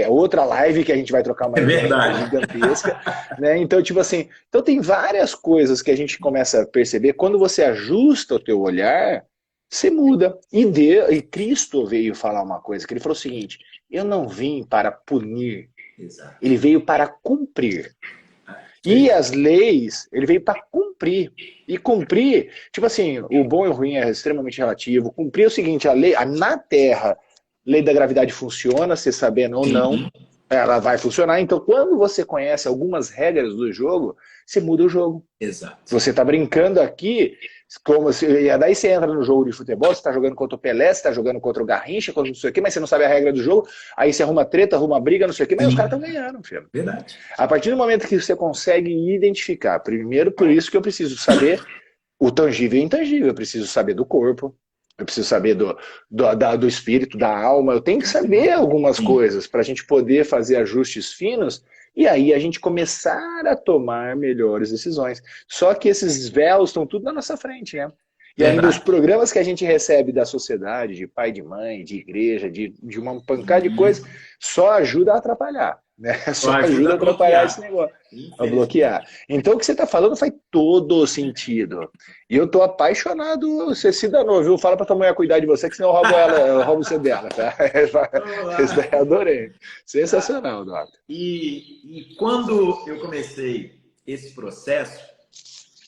Speaker 3: outra live que a gente vai trocar uma ideia gigantesca. Né? Então, tipo assim, então tem várias coisas que a gente começa a perceber. Quando você ajusta o teu olhar, você muda. E Cristo veio falar uma coisa, que ele falou o seguinte, eu não vim para punir,
Speaker 2: Exato.
Speaker 3: Ele veio para cumprir. E as leis, ele veio para cumprir. E cumprir, tipo assim, o bom e o ruim é extremamente relativo. Cumprir é o seguinte, a lei, na Terra, a lei da gravidade funciona, você sabendo ou não, ela vai funcionar. Então, quando você conhece algumas regras do jogo, você muda o jogo.
Speaker 2: Exato.
Speaker 3: Você está brincando aqui, daí você entra no jogo de futebol, você está jogando contra o Pelé, você está jogando contra o Garrincha, contra não sei o quê, mas você não sabe a regra do jogo, aí você arruma treta, arruma briga, não sei o quê, mas os caras estão ganhando, filho.
Speaker 2: Verdade.
Speaker 3: A partir do momento que você consegue identificar, primeiro por isso que eu preciso saber o tangível e o intangível, eu preciso saber do corpo, eu preciso saber do espírito, da alma, eu tenho que saber algumas coisas para a gente poder fazer ajustes finos e aí a gente começar a tomar melhores decisões. Só que esses véus estão tudo na nossa frente, né? E ainda os programas que a gente recebe da sociedade, de pai, de mãe, de igreja, de uma pancada de coisa, só ajuda a atrapalhar. Né? Só ajuda a atrapalhar esse negócio. A bloquear. Então o que você está falando faz todo sentido. E eu tô apaixonado, você se danou, viu? Fala pra tua mulher cuidar de você, que senão eu roubo você dela, tá? Isso daí eu adorei. Sensacional, Doc.
Speaker 2: E quando eu comecei esse processo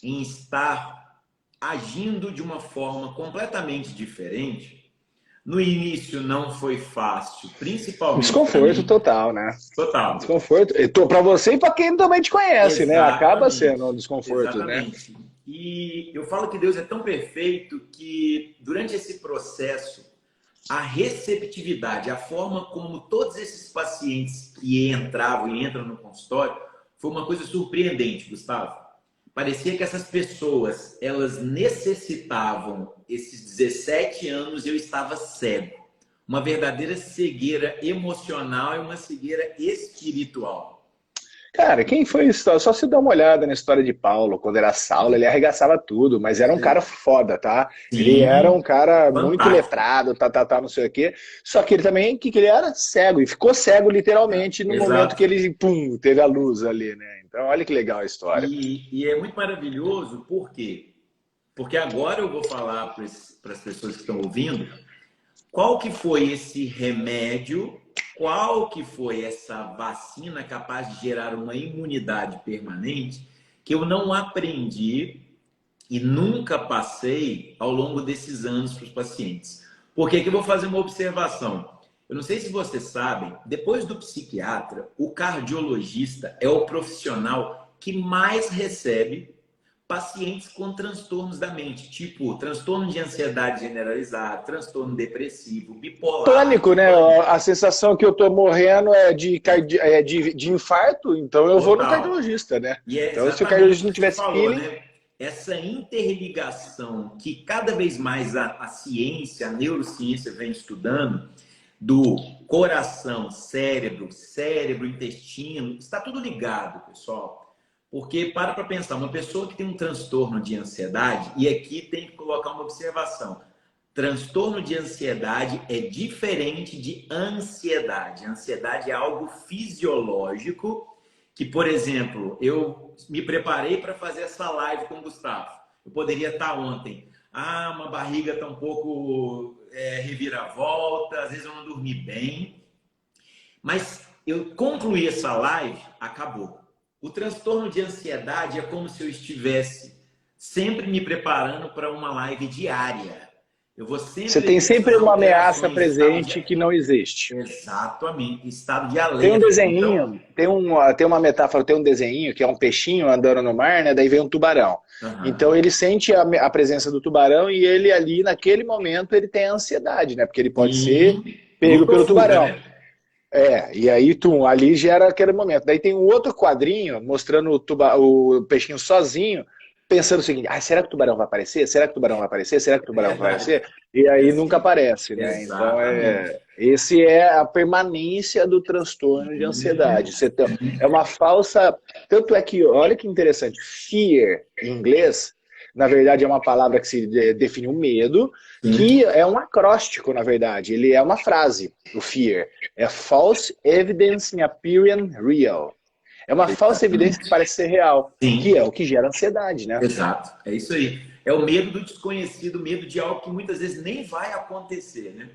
Speaker 2: em estar agindo de uma forma completamente diferente, no início não foi fácil, principalmente.
Speaker 3: Desconforto total, né?
Speaker 2: Total.
Speaker 3: Desconforto. Para você e para quem também te conhece, né? Acaba sendo um desconforto,
Speaker 2: exatamente,
Speaker 3: né?
Speaker 2: E eu falo que Deus é tão perfeito que durante esse processo, a receptividade, a forma como todos esses pacientes que entravam e entram no consultório, foi uma coisa surpreendente, Gustavo. Parecia que essas pessoas, elas necessitavam esses 17 anos e eu estava cego. Uma verdadeira cegueira emocional e uma cegueira espiritual.
Speaker 3: Cara, quem foi isso? Só se dá uma olhada na história de Paulo. Quando era Saulo, ele arregaçava tudo, mas era um cara foda, tá? Sim, ele era um cara muito letrado, não sei o quê. Só que ele também, que ele era cego, e ficou cego literalmente no momento que ele, pum, teve a luz ali, né? Então, olha que legal a história.
Speaker 2: E é muito maravilhoso, por quê? Porque agora eu vou falar para as pessoas que estão ouvindo qual que foi esse remédio, qual que foi essa vacina capaz de gerar uma imunidade permanente que eu não aprendi e nunca passei ao longo desses anos para os pacientes. Porque aqui eu vou fazer uma observação. Eu não sei se vocês sabem, depois do psiquiatra, o cardiologista é o profissional que mais recebe pacientes com transtornos da mente, tipo transtorno de ansiedade generalizada, transtorno depressivo, bipolar.
Speaker 3: Pânico, né? A sensação que eu tô morrendo é de infarto, então eu vou no cardiologista, né? Então se o cardiologista não tivesse feeling...
Speaker 2: né? Essa interligação que cada vez mais a ciência, a neurociência vem estudando, do coração, cérebro, intestino, está tudo ligado, pessoal. Porque para pensar, uma pessoa que tem um transtorno de ansiedade, e aqui tem que colocar uma observação, transtorno de ansiedade é diferente de ansiedade. Ansiedade é algo fisiológico que, por exemplo, eu me preparei para fazer essa live com o Gustavo. Eu poderia estar ontem, uma barriga está um pouco reviravolta, às vezes eu não dormi bem, mas eu concluí essa live, acabou. O transtorno de ansiedade é como se eu estivesse sempre me preparando para uma live diária. Eu vou sempre
Speaker 3: Você tem sempre uma ameaça presente que não existe.
Speaker 2: Exatamente, estado de alerta.
Speaker 3: Tem um desenhinho, então... tem uma metáfora, tem um desenhinho que é um peixinho andando no mar, né? Daí vem um tubarão. Então ele sente a presença do tubarão e ele ali, naquele momento, ele tem ansiedade, né? Porque ele pode ser pego pelo tubarão. Né? E aí ali gera aquele momento. Daí tem um outro quadrinho mostrando o peixinho sozinho, pensando o seguinte: será que o tubarão vai aparecer? Será que o tubarão vai aparecer? Será que o tubarão vai
Speaker 2: Verdade.
Speaker 3: aparecer? E
Speaker 2: É
Speaker 3: aí nunca
Speaker 2: assim.
Speaker 3: aparece, né? Então
Speaker 2: Exatamente.
Speaker 3: esse é a permanência do transtorno de ansiedade. É uma falsa. Tanto é que, olha que interessante, fear em inglês, na verdade, é uma palavra que se define o medo,
Speaker 2: Sim.
Speaker 3: que é um acróstico, na verdade. Ele é uma frase, o fear. É false evidence in appearing real. É uma falsa evidência que
Speaker 2: Exatamente.
Speaker 3: parece ser real, que é
Speaker 2: Sim,
Speaker 3: o que gera ansiedade, né?
Speaker 2: exato. É isso aí. É o medo do desconhecido, o medo de algo que muitas vezes nem vai acontecer, né?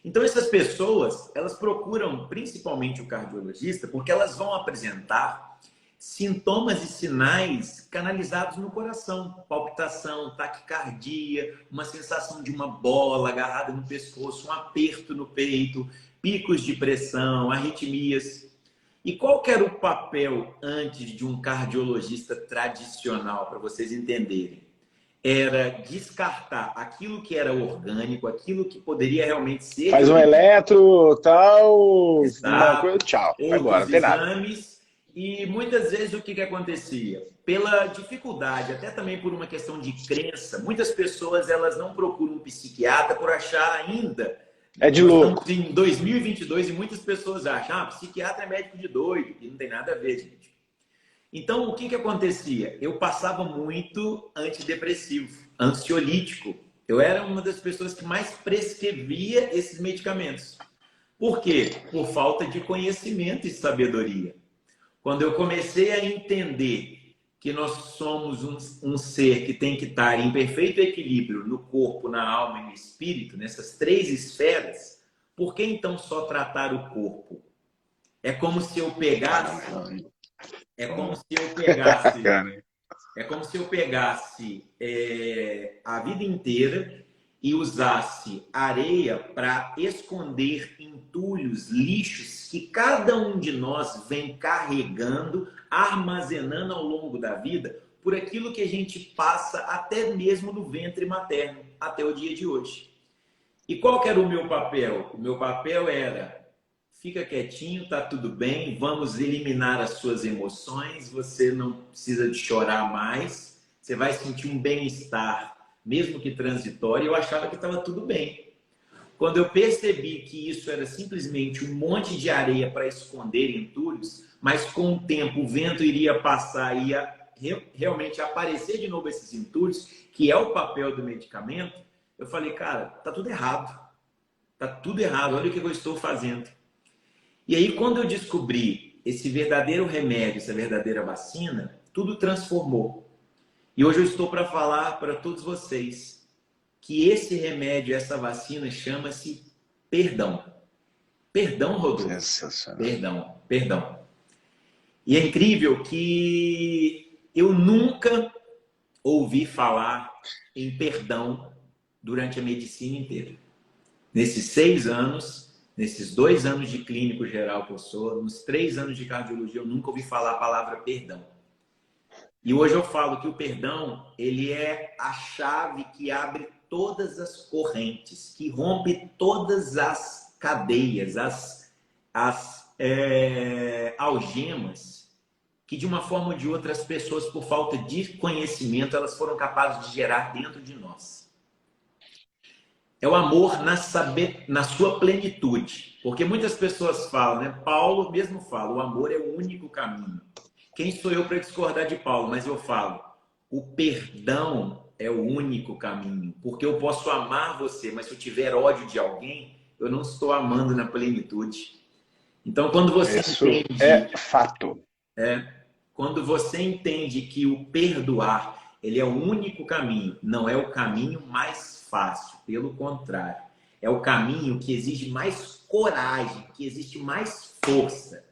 Speaker 2: Então, essas pessoas, elas procuram principalmente o cardiologista porque elas vão apresentar sintomas e sinais canalizados no coração. Palpitação, taquicardia, uma sensação de uma bola agarrada no pescoço, um aperto no peito, picos de pressão, arritmias. E qual que era o papel antes de um cardiologista tradicional, para vocês entenderem? Era descartar aquilo que era orgânico, aquilo que poderia realmente ser de
Speaker 3: Faz um
Speaker 2: origem
Speaker 3: eletro, tal, uma coisa,
Speaker 2: exato,
Speaker 3: tchau, vai embora,
Speaker 2: outros
Speaker 3: não tem nada.
Speaker 2: exames. E muitas vezes o que acontecia? Pela dificuldade, até também por uma questão de crença, muitas pessoas elas não procuram um psiquiatra por achar ainda.
Speaker 3: É de
Speaker 2: Nós estamos
Speaker 3: louco.
Speaker 2: em 2022 e muitas pessoas acham, psiquiatra é médico de doido, e não tem nada a ver, gente. Então, o que acontecia? Eu passava muito antidepressivo, ansiolítico. Eu era uma das pessoas que mais prescrevia esses medicamentos. Por quê? Por falta de conhecimento e sabedoria. Quando eu comecei a entender que nós somos um ser que tem que estar em perfeito equilíbrio no corpo, na alma e no espírito, nessas três esferas, por que então só tratar o corpo? É como se eu pegasse, é como se eu pegasse
Speaker 3: Cara,
Speaker 2: É como se eu pegasse a vida inteira e usasse areia para esconder entulhos, lixos que cada um de nós vem carregando, armazenando ao longo da vida, por aquilo que a gente passa até mesmo no ventre materno, até o dia de hoje. E qual que era o meu papel? O meu papel era: fica quietinho, tá tudo bem, vamos eliminar as suas emoções, você não precisa de chorar mais, você vai sentir um bem-estar, mesmo que transitório. Eu achava que estava tudo bem. Quando eu percebi que isso era simplesmente um monte de areia para esconder entulhos, mas com o tempo o vento iria passar e ia realmente aparecer de novo esses entulhos, que é o papel do medicamento, eu falei, cara, tá tudo errado. Tá tudo errado, olha o que eu estou fazendo. E aí, quando eu descobri esse verdadeiro remédio, essa verdadeira vacina, tudo transformou. E hoje eu estou para falar para todos vocês que esse remédio, essa vacina, chama-se perdão. Perdão, Rodolfo.
Speaker 3: sensacional.
Speaker 2: Perdão, perdão. E é incrível que eu nunca ouvi falar em perdão durante a medicina inteira. Nesses 6 anos, nesses 2 anos de clínico geral que eu sou, nos 3 anos de cardiologia, eu nunca ouvi falar a palavra perdão. E hoje eu falo que o perdão, ele é a chave que abre todas as correntes, que rompe todas as cadeias, as algemas, que de uma forma ou de outra as pessoas, por falta de conhecimento, elas foram capazes de gerar dentro de nós. É o amor na sua plenitude. Porque muitas pessoas falam, né? Paulo mesmo fala, o amor é o único caminho. Quem sou eu para discordar de Paulo? Mas eu falo, o perdão é o único caminho. Porque eu posso amar você, mas se eu tiver ódio de alguém, eu não estou amando na plenitude. Então, quando você
Speaker 3: Isso
Speaker 2: entende,
Speaker 3: é fato.
Speaker 2: quando você entende que o perdoar, ele é o único caminho, não é o caminho mais fácil, pelo contrário, é o caminho que exige mais coragem, que existe mais força.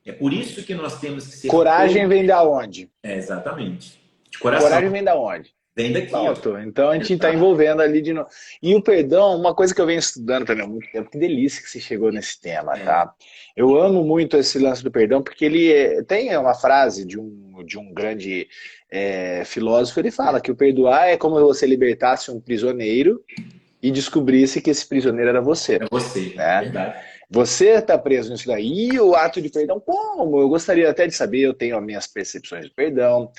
Speaker 2: É por isso que nós temos que ser
Speaker 3: Coragem vem da onde?
Speaker 2: exatamente. De coração.
Speaker 3: Coragem vem da onde?
Speaker 2: Vem daqui, ó.
Speaker 3: Pronto, então a gente está
Speaker 2: Exato.
Speaker 3: envolvendo ali de novo. E o perdão, uma coisa que eu venho estudando também há muito tempo, que delícia que você chegou nesse tema, tá? Eu amo muito esse lance do perdão, porque tem uma frase de um grande filósofo, ele fala que o perdoar é como se você libertasse um prisioneiro e descobrisse que esse prisioneiro era você,
Speaker 2: É você,
Speaker 3: né?
Speaker 2: verdade.
Speaker 3: Você está preso nisso daí, e o ato de perdão, como? Eu gostaria até de saber, eu tenho as minhas percepções de perdão,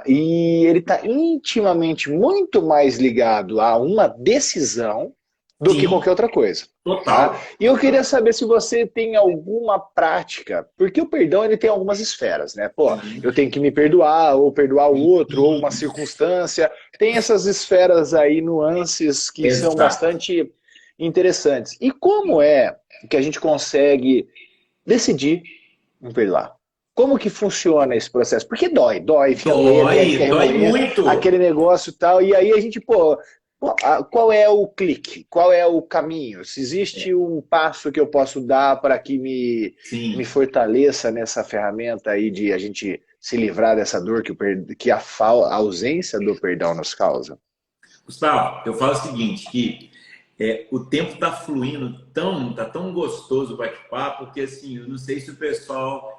Speaker 3: e ele está intimamente muito mais ligado a uma decisão do que
Speaker 2: Sim,
Speaker 3: qualquer outra coisa. Tá?
Speaker 2: total.
Speaker 3: E eu queria saber se você tem alguma prática, porque o perdão ele tem algumas esferas, né? Pô,
Speaker 2: Sim,
Speaker 3: eu tenho que me perdoar, ou perdoar o outro, ou uma
Speaker 2: sim.
Speaker 3: circunstância. Tem essas esferas aí, nuances que são
Speaker 2: Exato.
Speaker 3: bastante interessantes. E como é que a gente consegue decidir em perdoar? Como que funciona esse processo? Porque dói, fica doendo, e aí fica
Speaker 2: Dói
Speaker 3: remoendo
Speaker 2: muito.
Speaker 3: aquele negócio e tal, e aí a gente, pô, qual é o clique? Qual é o caminho? Se existe
Speaker 2: É,
Speaker 3: um passo que eu posso dar para que me
Speaker 2: sim.
Speaker 3: fortaleça nessa ferramenta aí de a gente se livrar dessa dor que a ausência do perdão nos causa?
Speaker 2: Gustavo, eu falo o seguinte, que o tempo está fluindo tá tão gostoso o bate-papo, que assim, eu não sei se o pessoal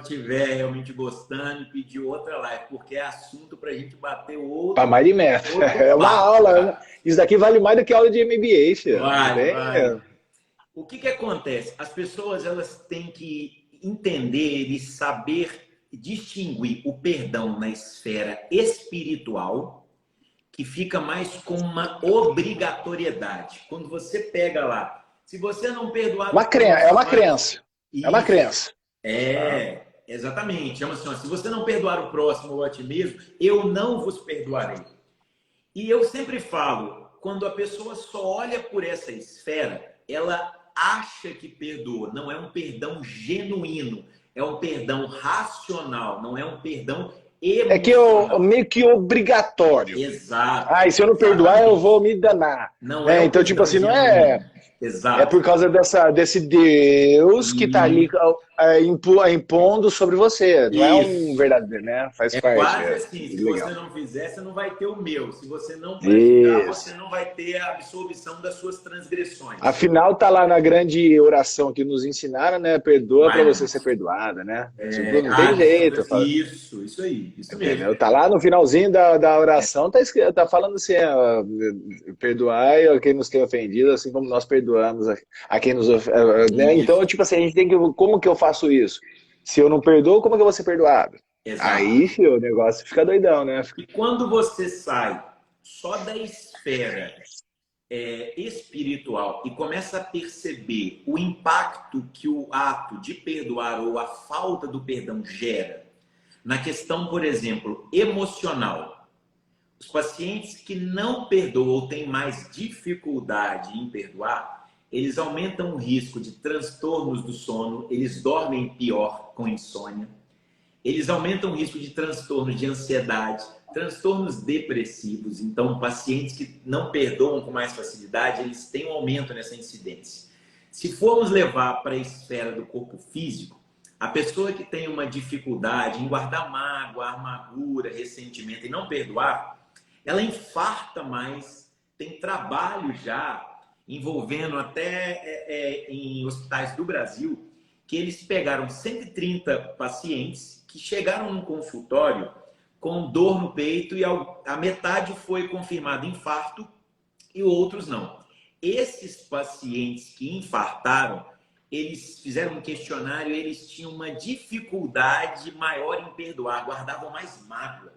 Speaker 2: estiver realmente gostando e pedir outra live, porque é assunto para a gente bater
Speaker 3: Para mais de metro.
Speaker 2: outro
Speaker 3: É uma
Speaker 2: papo,
Speaker 3: aula.
Speaker 2: cara.
Speaker 3: Isso daqui vale mais do que aula de MBA, filho. Não
Speaker 2: Vale,
Speaker 3: tem?
Speaker 2: vale. O que acontece? As pessoas elas têm que entender e saber distinguir o perdão na esfera espiritual, que fica mais com uma obrigatoriedade. Quando você pega lá, se você não perdoar o
Speaker 3: É
Speaker 2: próximo,
Speaker 3: uma crença. É uma
Speaker 2: isso,
Speaker 3: crença. Ah.
Speaker 2: exatamente. Chama assim, ó, se você não perdoar o próximo ou a ti mesmo, eu não vos perdoarei. E eu sempre falo, quando a pessoa só olha por essa esfera, ela acha que perdoa. Não é um perdão genuíno, é um perdão racional, não é um perdão
Speaker 3: É que
Speaker 2: emocional.
Speaker 3: meio que obrigatório.
Speaker 2: Exato,
Speaker 3: Ah, e se eu não perdoar, eu vou
Speaker 2: exatamente.
Speaker 3: me danar.
Speaker 2: Não é
Speaker 3: Né?
Speaker 2: o
Speaker 3: Então, tipo
Speaker 2: perdão
Speaker 3: assim, não é.
Speaker 2: genuíno.
Speaker 3: É por
Speaker 2: Exato.
Speaker 3: causa desse Deus que está ali
Speaker 2: E
Speaker 3: impondo sobre você. Não é um
Speaker 2: isso.
Speaker 3: verdadeiro, né? Faz
Speaker 2: É
Speaker 3: parte.
Speaker 2: quase assim, se você
Speaker 3: Legal.
Speaker 2: não fizer, você não vai ter o meu. Se você não praticar, você
Speaker 3: Isso.
Speaker 2: não vai ter a absolvição das suas transgressões.
Speaker 3: Afinal, tá lá na grande oração que nos ensinaram, né? Perdoa para você ser
Speaker 2: Mas,
Speaker 3: perdoada, né? Tipo, não tem
Speaker 2: haja
Speaker 3: jeito.
Speaker 2: sobre... Isso aí, isso mesmo.
Speaker 3: Entendeu? Tá lá no finalzinho da oração, tá, escrito, tá falando assim, ó, perdoai a quem nos tem ofendido, assim como nós perdoamos a quem nos ofende. Né? Então,
Speaker 2: Isso,
Speaker 3: tipo assim, a gente tem que. Como que eu faço isso? Se eu não perdoo, como que eu vou ser perdoado?
Speaker 2: exato.
Speaker 3: Aí, filho, o negócio fica doidão, né?
Speaker 2: E quando você sai só da esfera espiritual e começa a perceber o impacto que o ato de perdoar ou a falta do perdão gera na questão, por exemplo, emocional. Os pacientes que não perdoam ou têm mais dificuldade em perdoar, eles aumentam o risco de transtornos do sono, eles dormem pior com insônia, eles aumentam o risco de transtornos de ansiedade, transtornos depressivos. Então, pacientes que não perdoam com mais facilidade, eles têm um aumento nessa incidência. Se formos levar para a esfera do corpo físico, a pessoa que tem uma dificuldade em guardar mágoa, amargura, ressentimento e não perdoar, ela infarta mais, tem trabalho já envolvendo até em hospitais do Brasil, que eles pegaram 130 pacientes que chegaram no consultório com dor no peito e a metade foi confirmado infarto e outros não. Esses pacientes que infartaram, eles fizeram um questionário, eles tinham uma dificuldade maior em perdoar, guardavam mais mágoa.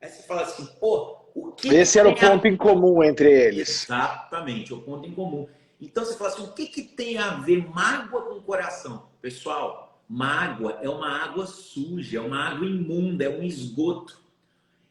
Speaker 2: Aí você fala assim, pô, o que que
Speaker 3: Esse era o
Speaker 2: tem a...
Speaker 3: ponto em comum entre eles.
Speaker 2: Exatamente, o ponto em comum. Então você fala assim, o que que tem a ver mágoa com o coração? Pessoal, mágoa é uma água suja, é uma água imunda, é um esgoto.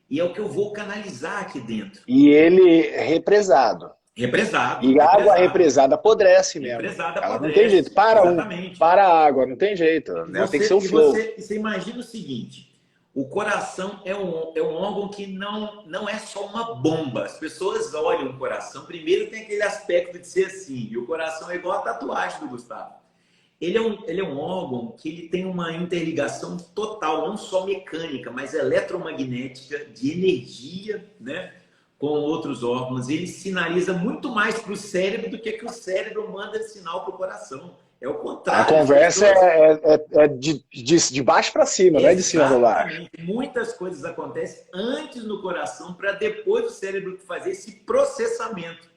Speaker 2: E é o que eu vou canalizar aqui dentro.
Speaker 3: E ele represado.
Speaker 2: Represado,
Speaker 3: E a água
Speaker 2: represado.
Speaker 3: represada apodrece mesmo.
Speaker 2: Represada
Speaker 3: Ela não tem jeito.
Speaker 2: apodrece. Exatamente.
Speaker 3: Para a água, não tem jeito.
Speaker 2: E
Speaker 3: Ela tem que ser
Speaker 2: você,
Speaker 3: o
Speaker 2: e
Speaker 3: flow.
Speaker 2: você, e você imagina o seguinte: o coração é um órgão que não é só uma bomba. As pessoas olham o coração, primeiro tem aquele aspecto de ser assim, e o coração é igual a tatuagem do Gustavo. Ele é um órgão que ele tem uma interligação total, não só mecânica, mas eletromagnética, de energia, né, com outros órgãos. Ele sinaliza muito mais para o cérebro do que o cérebro manda sinal para o coração. É o
Speaker 3: A
Speaker 2: contrário. As
Speaker 3: conversa
Speaker 2: pessoas...
Speaker 3: é de baixo para cima, não é de cima para baixo.
Speaker 2: Exatamente. Muitas coisas acontecem antes no coração para depois o cérebro fazer esse processamento.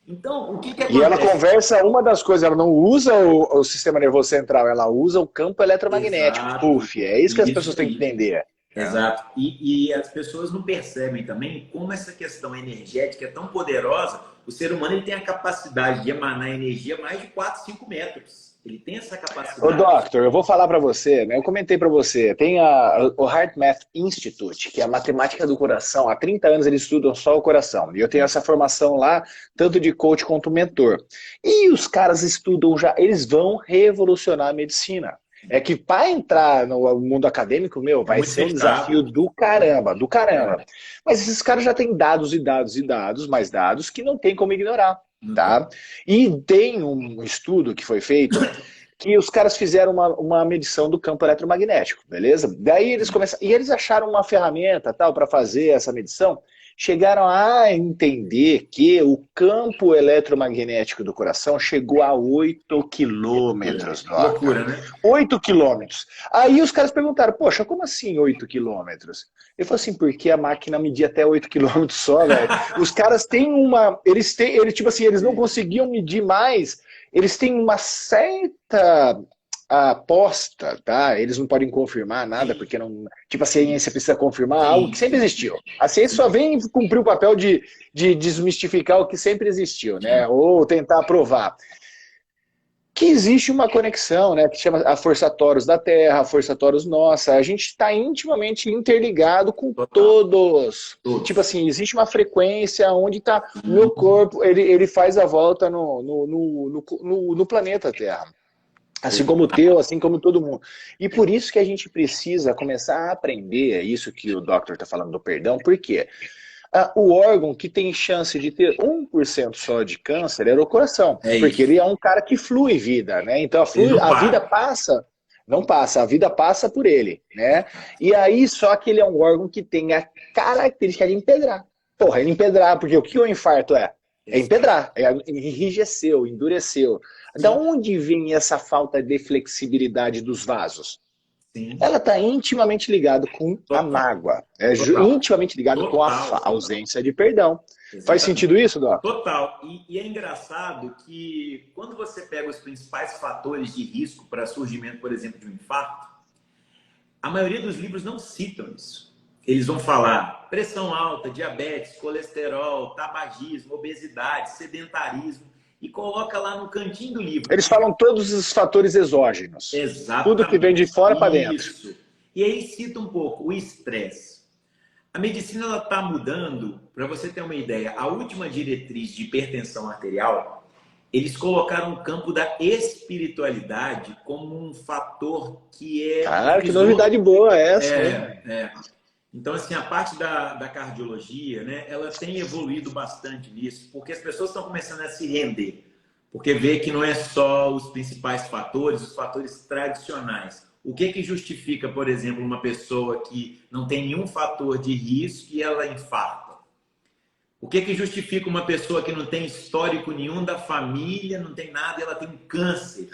Speaker 2: Então, o que que
Speaker 3: E ela
Speaker 2: acontece?
Speaker 3: conversa, uma das coisas, ela não usa o sistema nervoso central, ela usa o campo eletromagnético.
Speaker 2: Exato.
Speaker 3: Puf, é isso que as pessoas
Speaker 2: Isso,
Speaker 3: têm que entender.
Speaker 2: exato. E as pessoas não percebem também como essa questão energética é tão poderosa. O ser humano ele tem a capacidade de emanar energia a mais de 4, 5 metros. Ele tem essa
Speaker 3: Ô,
Speaker 2: capacidade.
Speaker 3: Doctor, eu vou falar para você, né? Eu comentei para você, tem o Heart Math Institute, que é a matemática do coração. Há 30 anos eles estudam só o coração. E eu tenho essa formação lá, tanto de coach quanto mentor. E os caras estudam já, eles vão revolucionar a medicina. É que para entrar no mundo acadêmico, meu, vai
Speaker 2: Muito
Speaker 3: ser um desafio
Speaker 2: fechado.
Speaker 3: do caramba, do caramba.
Speaker 2: É,
Speaker 3: Mas esses caras já têm dados e dados e dados, mais dados, que não tem como ignorar,
Speaker 2: não tem.
Speaker 3: tá? E tem um estudo que foi feito que os caras fizeram uma medição do campo eletromagnético, beleza? Daí eles começaram, e eles acharam uma ferramenta tal para fazer essa medição, chegaram a entender que o campo eletromagnético do coração chegou a 8 quilômetros, Doca.
Speaker 2: Loucura, né?
Speaker 3: 8 quilômetros. Aí os caras perguntaram, poxa, como assim 8 quilômetros? Ele falou assim, porque a máquina media até 8 quilômetros só, velho. Os caras têm tipo assim, eles não conseguiam medir mais, eles têm uma certa aposta, tá? Eles não podem confirmar nada, porque não. Tipo, a ciência precisa confirmar algo
Speaker 2: Sim,
Speaker 3: que sempre
Speaker 2: sim,
Speaker 3: existiu. A ciência só vem cumprir o papel de desmistificar o que sempre existiu, né?
Speaker 2: sim.
Speaker 3: Ou tentar provar. Que existe uma conexão, né? Que chama a Força Taurus da Terra, a Força Taurus nossa. A gente está intimamente interligado com
Speaker 2: Total.
Speaker 3: todos. Tipo
Speaker 2: Todos.
Speaker 3: assim, existe uma frequência onde está o meu corpo, ele faz a volta no planeta Terra. Assim como o teu, assim como todo mundo. E por isso que a gente precisa começar a aprender, é isso que o Doctor está falando do perdão, por quê? O órgão que tem chance de ter 1% só de câncer era o coração,
Speaker 2: É
Speaker 3: porque
Speaker 2: isso.
Speaker 3: ele é um cara que flui vida, né? Então
Speaker 2: Ele não
Speaker 3: a vida
Speaker 2: para.
Speaker 3: passa, não passa, a vida passa por ele, né? E aí só que ele é um órgão que tem a característica de empedrar. Porra, ele empedrar, porque o que o infarto é? É
Speaker 2: Exato.
Speaker 3: empedrar, é enrijeceu, endureceu. Da
Speaker 2: Sim,
Speaker 3: onde vem essa falta de flexibilidade dos vasos?
Speaker 2: sim.
Speaker 3: Ela está intimamente ligada com a
Speaker 2: Total.
Speaker 3: mágoa, é
Speaker 2: Total.
Speaker 3: intimamente ligada com a
Speaker 2: Total.
Speaker 3: ausência de perdão. Faz
Speaker 2: Exatamente.
Speaker 3: sentido isso, Doc?
Speaker 2: Total. E é engraçado que quando você pega os principais fatores de risco para surgimento, por exemplo, de um infarto, a maioria dos livros não citam isso. Eles vão falar pressão alta, diabetes, colesterol, tabagismo, obesidade, sedentarismo e coloca lá no cantinho do livro.
Speaker 3: Eles falam todos os fatores exógenos. Tudo que vem de
Speaker 2: Exatamente.
Speaker 3: fora para dentro.
Speaker 2: Isso. E aí cita um pouco o estresse. A medicina está mudando, para você ter uma ideia, a última diretriz de hipertensão arterial, eles colocaram o campo da espiritualidade como um fator que é um
Speaker 3: Cara, que
Speaker 2: divisor.
Speaker 3: novidade boa é essa, hein?
Speaker 2: É. Então, assim, a parte da cardiologia, né, ela tem evoluído bastante nisso, porque as pessoas estão começando a se render, porque vê que não é só os principais fatores, os fatores tradicionais. O que justifica, por exemplo, uma pessoa que não tem nenhum fator de risco e ela infarta? O que justifica uma pessoa que não tem histórico nenhum da família, não tem nada e ela tem um câncer?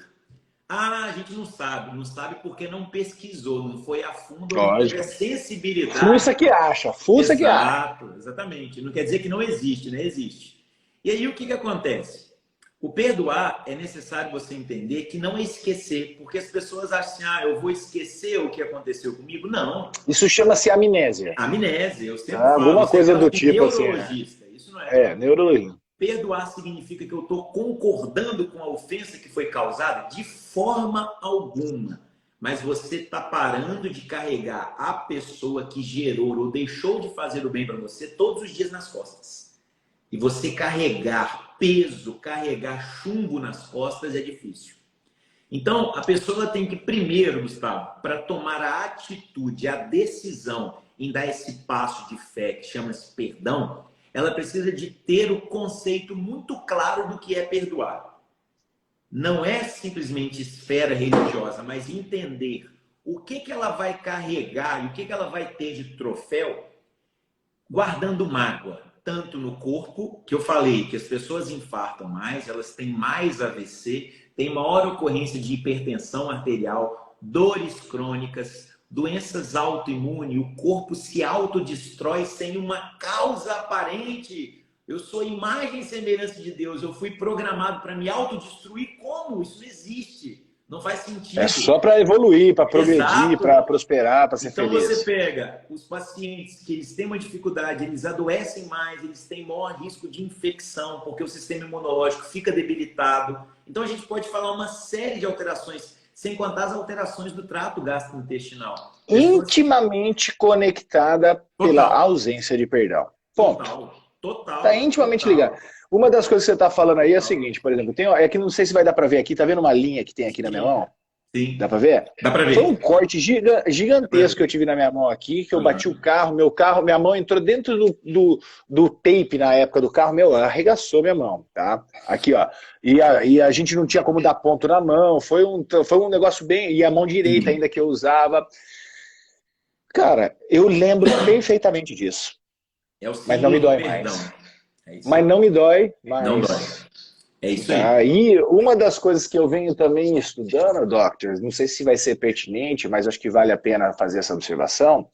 Speaker 2: Ah, a gente não sabe porque não pesquisou, não foi a fundo, não teve a
Speaker 3: Lógico.
Speaker 2: sensibilidade.
Speaker 3: Fuça que acha, fuça que acha.
Speaker 2: Exato, exatamente. Não quer dizer que não existe, né? Existe. E aí o que acontece? O perdoar é necessário você entender que não é esquecer, porque as pessoas acham assim, eu vou esquecer o que aconteceu comigo. Não.
Speaker 3: Isso chama-se amnésia.
Speaker 2: Amnésia, eu sempre falo,
Speaker 3: Alguma
Speaker 2: isso é
Speaker 3: coisa
Speaker 2: caso
Speaker 3: do
Speaker 2: de
Speaker 3: tipo assim, né?
Speaker 2: neurologista. Isso não é.
Speaker 3: Neurologia.
Speaker 2: Perdoar significa que eu estou concordando com a ofensa que foi causada? De forma alguma. Mas você está parando de carregar a pessoa que gerou ou deixou de fazer o bem para você todos os dias nas costas. E você carregar peso, carregar chumbo nas costas é difícil. Então, a pessoa ela tem que primeiro, Gustavo, para tomar a atitude, a decisão em dar esse passo de fé que chama-se perdão, ela precisa de ter o conceito muito claro do que é perdoar. Não é simplesmente esfera religiosa, mas entender o que ela vai carregar e o que ela vai ter de troféu guardando mágoa, tanto no corpo, que eu falei que as pessoas infartam mais, elas têm mais AVC, têm maior ocorrência de hipertensão arterial, dores crônicas, doenças autoimunes, o corpo se autodestrói sem uma causa aparente. Eu sou imagem e semelhança de Deus. Eu fui programado para me autodestruir. Como? Isso não existe. Não faz sentido.
Speaker 3: É só para evoluir, para progredir, para prosperar, para ser
Speaker 2: então
Speaker 3: feliz.
Speaker 2: Você pega os pacientes que eles têm uma dificuldade, eles adoecem mais, eles têm maior risco de infecção, porque o sistema imunológico fica debilitado. Então a gente pode falar uma série de alterações, sem contar as alterações do trato gastrointestinal.
Speaker 3: Intimamente conectada pela ausência de perdão. Ponto.
Speaker 2: Total.
Speaker 3: Está intimamente ligado. Uma das coisas que você está falando aí é a seguinte, por exemplo, é que não sei se vai dar para ver aqui, tá vendo uma linha que tem aqui na minha mão?
Speaker 2: Sim.
Speaker 3: Dá para ver?
Speaker 2: Dá para ver.
Speaker 3: Foi um corte gigantesco que eu tive na minha mão aqui, que eu bati o carro, minha mão entrou dentro do tape na época do carro, arregaçou minha mão, tá? Aqui, ó. E a gente não tinha como dar ponto na mão, foi um negócio bem... E a mão direita ainda que eu usava. Cara, eu lembro perfeitamente disso. Mas não me dói mais. Mas não me dói mais.
Speaker 2: Não dói. É isso aí.
Speaker 3: E uma das coisas que eu venho também estudando, Doctor, não sei se vai ser pertinente, mas acho que vale a pena fazer essa observação,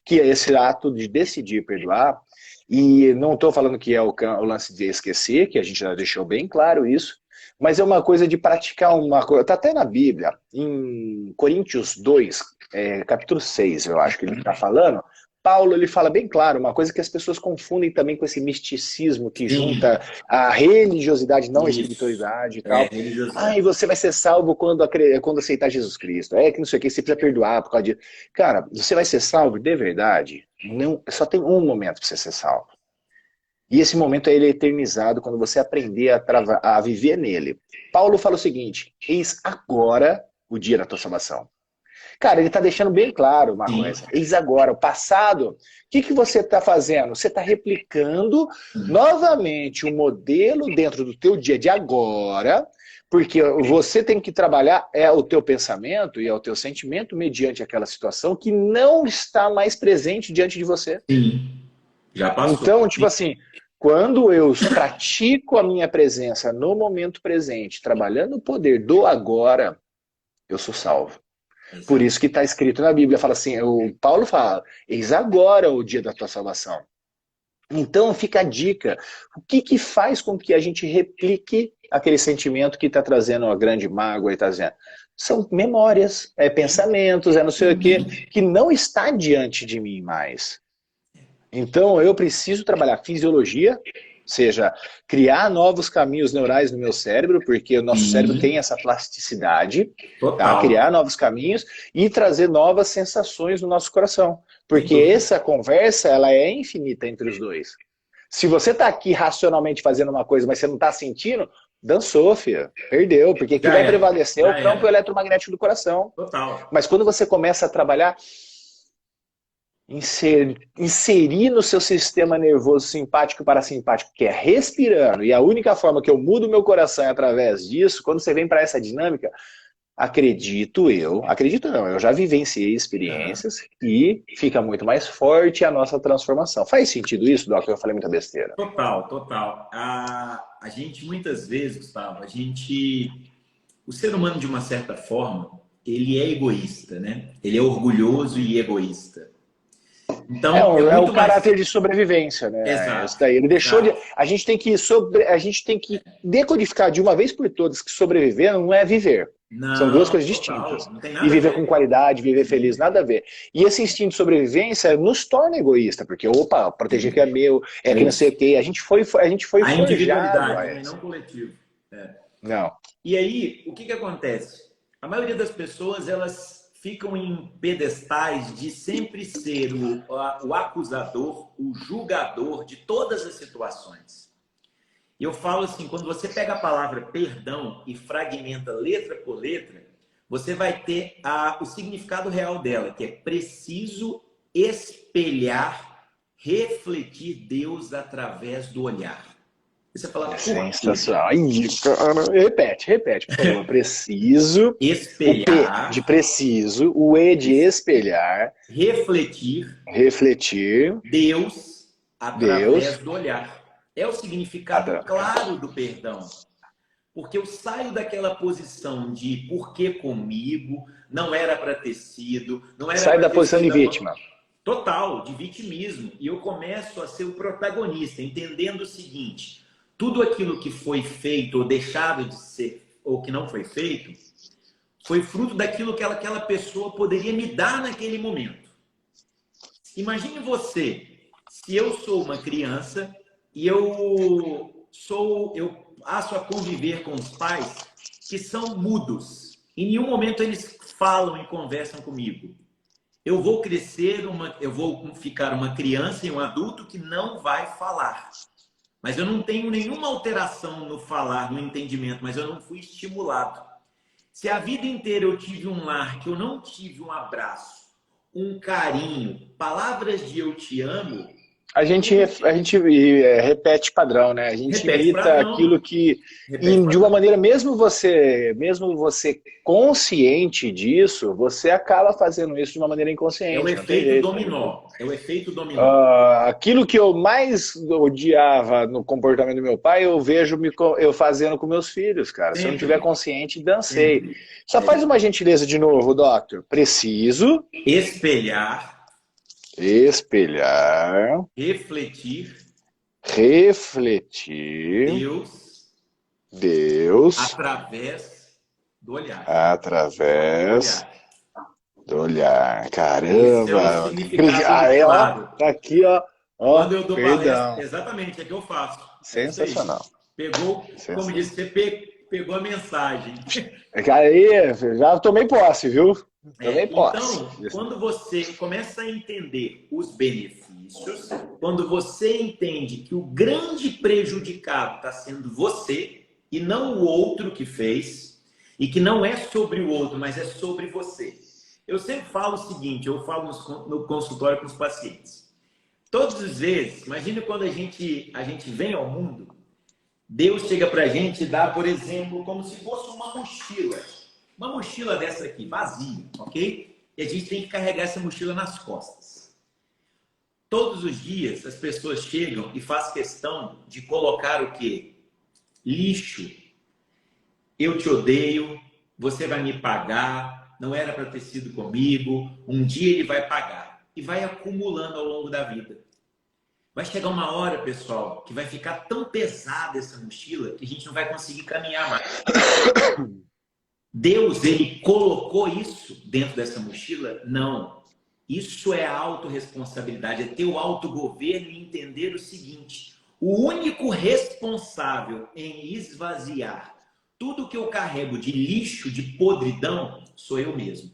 Speaker 3: que é esse ato de decidir perdoar. E não estou falando que é o lance de esquecer, que a gente já deixou bem claro isso, mas é uma coisa de praticar uma coisa. Está até na Bíblia, em Coríntios 2, capítulo 6, eu acho que ele está falando. Paulo, ele fala bem claro, uma coisa que as pessoas confundem também com esse misticismo que junta a religiosidade, não a espiritualidade e tal. E você vai ser salvo quando aceitar Jesus Cristo. Que não sei o que, você precisa perdoar por causa disso. Cara, você vai ser salvo de verdade? Não, só tem um momento para você ser salvo. E esse momento ele é eternizado quando você aprender a viver nele. Paulo fala o seguinte, eis agora o dia da tua salvação. Cara, ele está deixando bem claro uma coisa. Eis agora, o passado, o que você está fazendo? Você está replicando novamente um modelo dentro do teu dia de agora, porque você tem que trabalhar o teu pensamento e o teu sentimento mediante aquela situação que não está mais presente diante de você.
Speaker 2: Sim, já passou.
Speaker 3: Então, tipo assim, quando eu pratico a minha presença no momento presente, trabalhando o poder do agora, eu sou salvo. Por isso que está escrito na Bíblia, fala assim, o Paulo fala, eis agora o dia da tua salvação. Então fica a dica, o que faz com que a gente replique aquele sentimento que está trazendo a grande mágoa e está dizendo? São memórias, pensamentos, não sei o quê, que não está diante de mim mais. Então eu preciso trabalhar fisiologia, ou seja, criar novos caminhos neurais no meu cérebro, porque o nosso cérebro tem essa plasticidade, tá? Criar novos caminhos e trazer novas sensações no nosso coração. Porque essa conversa ela é infinita entre os dois. Se você está aqui racionalmente fazendo uma coisa, mas você não está sentindo, dançou, filho. Perdeu, porque o que vai prevalecer é o campo eletromagnético do coração.
Speaker 2: Total.
Speaker 3: Mas quando você começa a trabalhar... Inserir no seu sistema nervoso simpático e parasimpático, que é respirando, e a única forma que eu mudo meu coração é através disso, quando você vem para essa dinâmica, acredito não, eu já vivenciei experiências e fica muito mais forte a nossa transformação. Faz sentido isso, Doc? Eu falei muita besteira.
Speaker 2: Total. A gente, muitas vezes, Gustavo, o ser humano, de uma certa forma, ele é egoísta, né? Ele é orgulhoso e egoísta. Então,
Speaker 3: é o caráter de sobrevivência, né?
Speaker 2: Exato.
Speaker 3: Isso daí. Ele deixou de. A gente tem que decodificar de uma vez por todas que sobreviver não é viver.
Speaker 2: Não,
Speaker 3: são duas coisas distintas. E viver com qualidade, viver feliz, nada a ver. E esse instinto de sobrevivência nos torna egoísta, porque, proteger que é meu, que não sei o quê. A gente foi forjado.
Speaker 2: A individualidade, não coletivo.
Speaker 3: Não.
Speaker 2: E aí, o que acontece? A maioria das pessoas, elas ficam em pedestais de sempre ser o acusador, o julgador de todas as situações. Eu falo assim, quando você pega a palavra perdão e fragmenta letra por letra, você vai ter o significado real dela, que é preciso espelhar, refletir Deus através do olhar. Você fala,
Speaker 3: sensacional. Repete, por favor. Preciso.
Speaker 2: Espelhar.
Speaker 3: O E de espelhar.
Speaker 2: Refletir. Deus através do olhar. É o significado claro do perdão. Porque eu saio daquela posição de por que comigo, não era para ter sido, não era.
Speaker 3: Sai da posição de vítima.
Speaker 2: total de vitimismo. E eu começo a ser o protagonista, entendendo o seguinte: tudo aquilo que foi feito ou deixado de ser, ou que não foi feito, foi fruto daquilo que aquela pessoa poderia me dar naquele momento. Imagine você, se eu sou uma criança e eu passo a conviver com os pais que são mudos. Em nenhum momento eles falam e conversam comigo. Eu vou crescer, eu vou ficar uma criança e um adulto que não vai falar. Mas eu não tenho nenhuma alteração no falar, no entendimento, mas eu não fui estimulado. Se a vida inteira eu tive um lar que eu não tive um abraço, um carinho, palavras de eu te amo...
Speaker 3: A gente repete padrão, né? A gente
Speaker 2: Repete
Speaker 3: imita
Speaker 2: padrão.
Speaker 3: aquilo que, de uma maneira, mesmo você consciente disso, você acaba fazendo isso de uma maneira inconsciente.
Speaker 2: É o
Speaker 3: não tem
Speaker 2: efeito
Speaker 3: jeito,
Speaker 2: dominó. É o efeito dominó.
Speaker 3: Aquilo que eu mais odiava no comportamento do meu pai, eu vejo eu fazendo com meus filhos, cara. Se eu não tiver consciente, dancei. Só faz uma gentileza de novo, Doctor. Preciso
Speaker 2: espelhar, refletir
Speaker 3: Deus
Speaker 2: através do olhar.
Speaker 3: Do olhar.
Speaker 2: Esse é o
Speaker 3: Caramba!
Speaker 2: significado claro.
Speaker 3: Tá aqui, ó.
Speaker 2: Quando eu dou palestra, exatamente, é que eu faço.
Speaker 3: Sensacional.
Speaker 2: Pegou, como disse, você pegou a mensagem.
Speaker 3: Aí, já tomei posse, viu? Tomei posse.
Speaker 2: Então, quando você começa a entender os benefícios, quando você entende que o grande prejudicado está sendo você e não o outro que fez, e que não é sobre o outro, mas é sobre você. Eu sempre falo o seguinte, eu falo no consultório com os pacientes. Todas as vezes, imagina quando a gente vem ao mundo, Deus chega para a gente e dá, por exemplo, como se fosse uma mochila. Uma mochila dessa aqui, vazia, ok? E a gente tem que carregar essa mochila nas costas. Todos os dias as pessoas chegam e fazem questão de colocar o quê? Lixo. Eu te odeio, você vai me pagar, não era para ter sido comigo, um dia ele vai pagar. E vai acumulando ao longo da vida. Vai chegar uma hora, pessoal, que vai ficar tão pesada essa mochila que a gente não vai conseguir caminhar mais. Deus, ele colocou isso dentro dessa mochila? Não. Isso é a autorresponsabilidade, é ter o autogoverno e entender o seguinte: o único responsável em esvaziar tudo que eu carrego de lixo, de podridão, sou eu mesmo.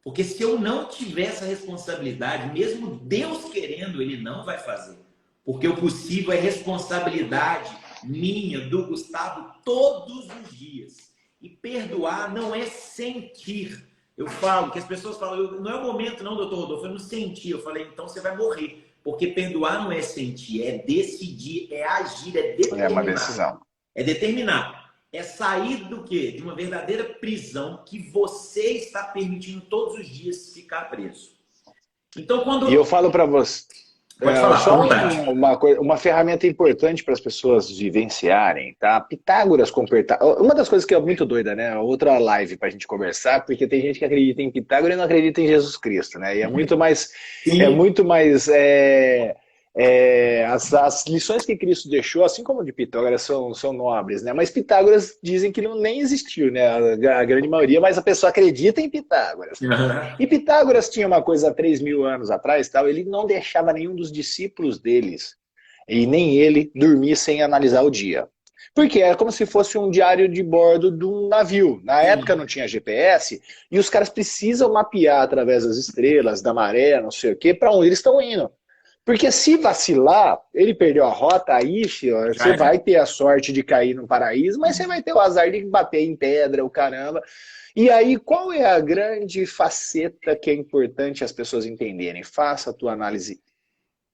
Speaker 2: Porque se eu não tiver essa responsabilidade, mesmo Deus querendo, ele não vai fazer. Porque o possível é responsabilidade minha, do Gustavo, todos os dias. E perdoar não é sentir. Eu falo que as pessoas falam, não é o momento não, doutor Rodolfo, eu não senti. Eu falei, então você vai morrer. Porque perdoar não é sentir, é decidir, é agir, é determinar.
Speaker 3: É uma decisão.
Speaker 2: É determinar. É sair do quê? De uma verdadeira prisão que você está permitindo todos os dias ficar preso. Então, quando...
Speaker 3: E eu falo para você...
Speaker 2: Pode falar,
Speaker 3: só uma ferramenta importante para as pessoas vivenciarem, tá? Pitágoras com uma das coisas que é muito doida, né? Outra live para a gente conversar, porque tem gente que acredita em Pitágoras e não acredita em Jesus Cristo, né? E é muito mais... as lições que Cristo deixou, assim como de Pitágoras, são nobres, né? Mas Pitágoras dizem que nem existiu, né? A grande maioria, mas a pessoa acredita em Pitágoras. E Pitágoras tinha uma coisa há 3.000 anos atrás, tal, ele não deixava nenhum dos discípulos deles, e nem ele, dormir sem analisar o dia. Porque era como se fosse um diário de bordo de um navio. Na época não tinha GPS, e os caras precisam mapear através das estrelas, da maré, não sei o quê, para onde eles estão indo. Porque se vacilar, ele perdeu a rota, aí você vai ter a sorte de cair no paraíso, mas você vai ter o azar de bater em pedra, o caramba. E aí, qual é a grande faceta que é importante as pessoas entenderem? Faça a tua análise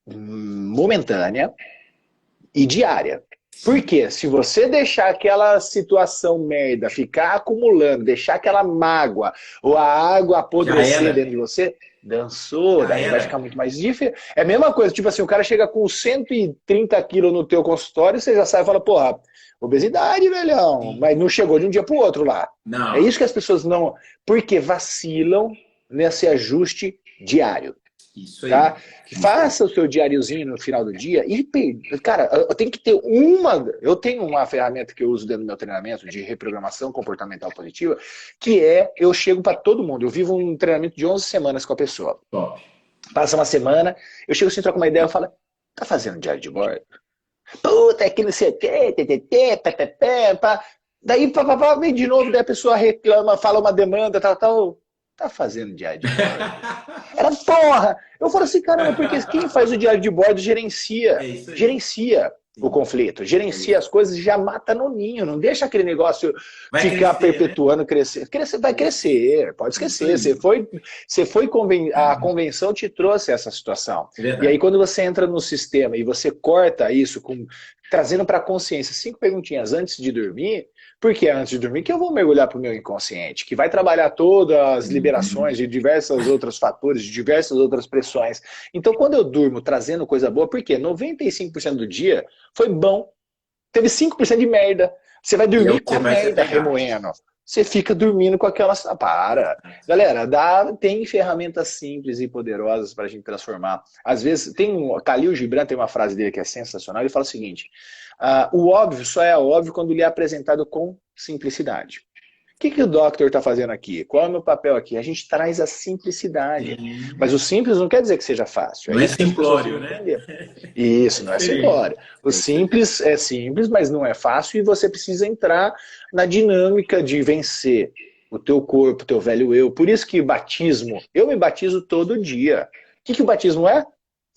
Speaker 3: momentânea e diária. Porque se você deixar aquela situação merda ficar acumulando, deixar aquela mágoa ou a água apodrecer dentro de você... Dançou, daí vai ficar muito mais difícil. É a mesma coisa, tipo assim, o cara chega com 130 quilos no teu consultório, você já sai e fala, porra, obesidade, velhão. Sim. Mas não chegou de um dia pro outro lá.
Speaker 2: Não.
Speaker 3: É isso que as pessoas não... Porque vacilam nesse ajuste diário.
Speaker 2: Isso aí.
Speaker 3: Tá? Faça o seu diáriozinho no final do dia e, cara, eu tenho que ter eu tenho uma ferramenta que eu uso dentro do meu treinamento de reprogramação comportamental positiva, que eu chego para todo mundo, eu vivo um treinamento de 11 semanas com a pessoa.
Speaker 2: Top.
Speaker 3: Passa uma semana, eu chego assim, troco uma ideia, eu falo, tá fazendo diário de bordo? Puta, é que não sei o quê, pá. Daí, vem de novo, daí a pessoa reclama, fala uma demanda, tal. Tá fazendo diário de bordo? Era porra! Eu falo assim, caramba, porque quem faz o diário de bordo gerencia. Gerencia o conflito, gerencia as coisas e já mata no ninho. Não deixa aquele negócio ficar perpetuando, né? Crescer. Vai crescer, pode esquecer. A convenção te trouxe essa situação. E aí, quando você entra no sistema e você corta isso, trazendo para a consciência 5 perguntinhas antes de dormir. Porque antes de dormir que eu vou mergulhar para o meu inconsciente, que vai trabalhar todas as liberações de diversos outros fatores, de diversas outras pressões. Então, quando eu durmo trazendo coisa boa, por quê? 95% do dia foi bom. Teve 5% de merda. Você vai dormir com a merda remoendo. Você fica dormindo com aquela... Para. Galera, tem ferramentas simples e poderosas para a gente transformar. Às vezes, Khalil Gibran tem uma frase dele que é sensacional, ele fala o seguinte... o óbvio só é óbvio quando lhe é apresentado com simplicidade. O que o Doctor está fazendo aqui? Qual é o meu papel aqui? A gente traz a simplicidade. Sim. Mas o simples não quer dizer que seja fácil.
Speaker 2: Não é simplório, né?
Speaker 3: Isso, não é simplório. O simples é simples, mas não é fácil e você precisa entrar na dinâmica de vencer o teu corpo, o teu velho eu. Por isso que batismo, eu me batizo todo dia. O que o batismo é?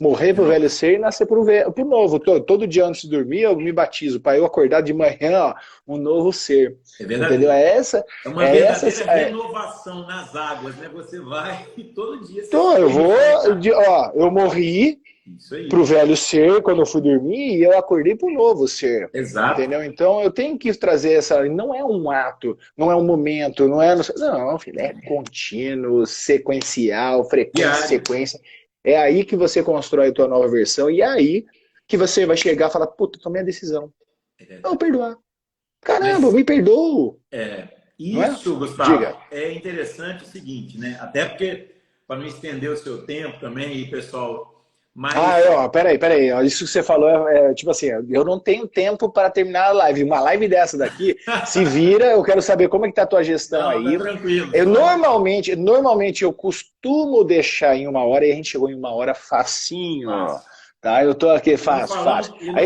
Speaker 3: Morrer pro velho ser e nascer pro novo. Todo dia antes de dormir eu me batizo, para eu acordar de manhã, ó, um novo ser.
Speaker 2: É verdade.
Speaker 3: Entendeu?
Speaker 2: É uma verdadeira renovação nas águas, né? Você vai e todo dia...
Speaker 3: Então, eu morri pro velho ser quando eu fui dormir e eu acordei pro novo ser.
Speaker 2: Exato.
Speaker 3: Entendeu? Então eu tenho que trazer essa... Não é um ato, não é um momento, não é... Não, filho, é contínuo, sequencial, frequência, sequência... É aí que você constrói a tua nova versão e é aí que você vai chegar e falar, puta, tomei a decisão. Não, perdoar. Caramba, me perdoo.
Speaker 2: Isso, Gustavo, diga. É interessante o seguinte, né? Até porque, para não estender o seu tempo também, e pessoal... Mas...
Speaker 3: Peraí. Isso que você falou tipo assim, eu não tenho tempo para terminar a live. Uma live dessa daqui, se vira, eu quero saber como é que tá a tua gestão aí.
Speaker 2: Tá tranquilo.
Speaker 3: Normalmente eu costumo deixar em 1 hora e a gente chegou em 1 hora facinho. Tá? Eu tô aqui fácil.
Speaker 2: Não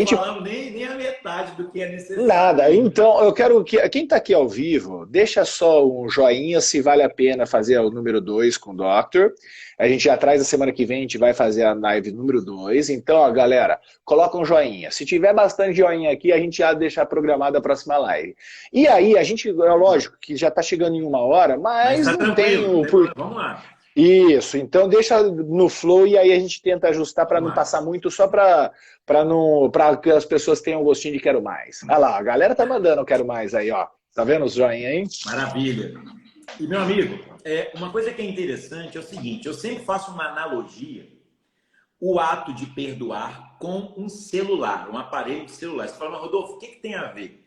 Speaker 2: falamos nem a metade do que é necessário.
Speaker 3: Nada. Então, eu quero que quem tá aqui ao vivo, deixa só um joinha se vale a pena fazer o número 2 com o Doctor. A gente já traz a semana que vem, a gente vai fazer a live número 2. Então, ó, galera, coloca um joinha. Se tiver bastante joinha aqui, a gente já deixa programada a próxima live. E aí, a gente, lógico, que já tá chegando em 1 hora, mas
Speaker 2: tá
Speaker 3: não tem o...
Speaker 2: Vamos lá.
Speaker 3: Isso, então deixa no flow e aí a gente tenta ajustar para não passar muito, só para que as pessoas tenham um gostinho de quero mais. Olha lá, a galera tá mandando quero mais aí, ó. Tá vendo os joinha aí?
Speaker 2: Maravilha. E, meu amigo, uma coisa que é interessante é o seguinte, eu sempre faço uma analogia, o ato de perdoar com um celular, um aparelho de celular. Você fala, mas Rodolfo, o que tem a ver?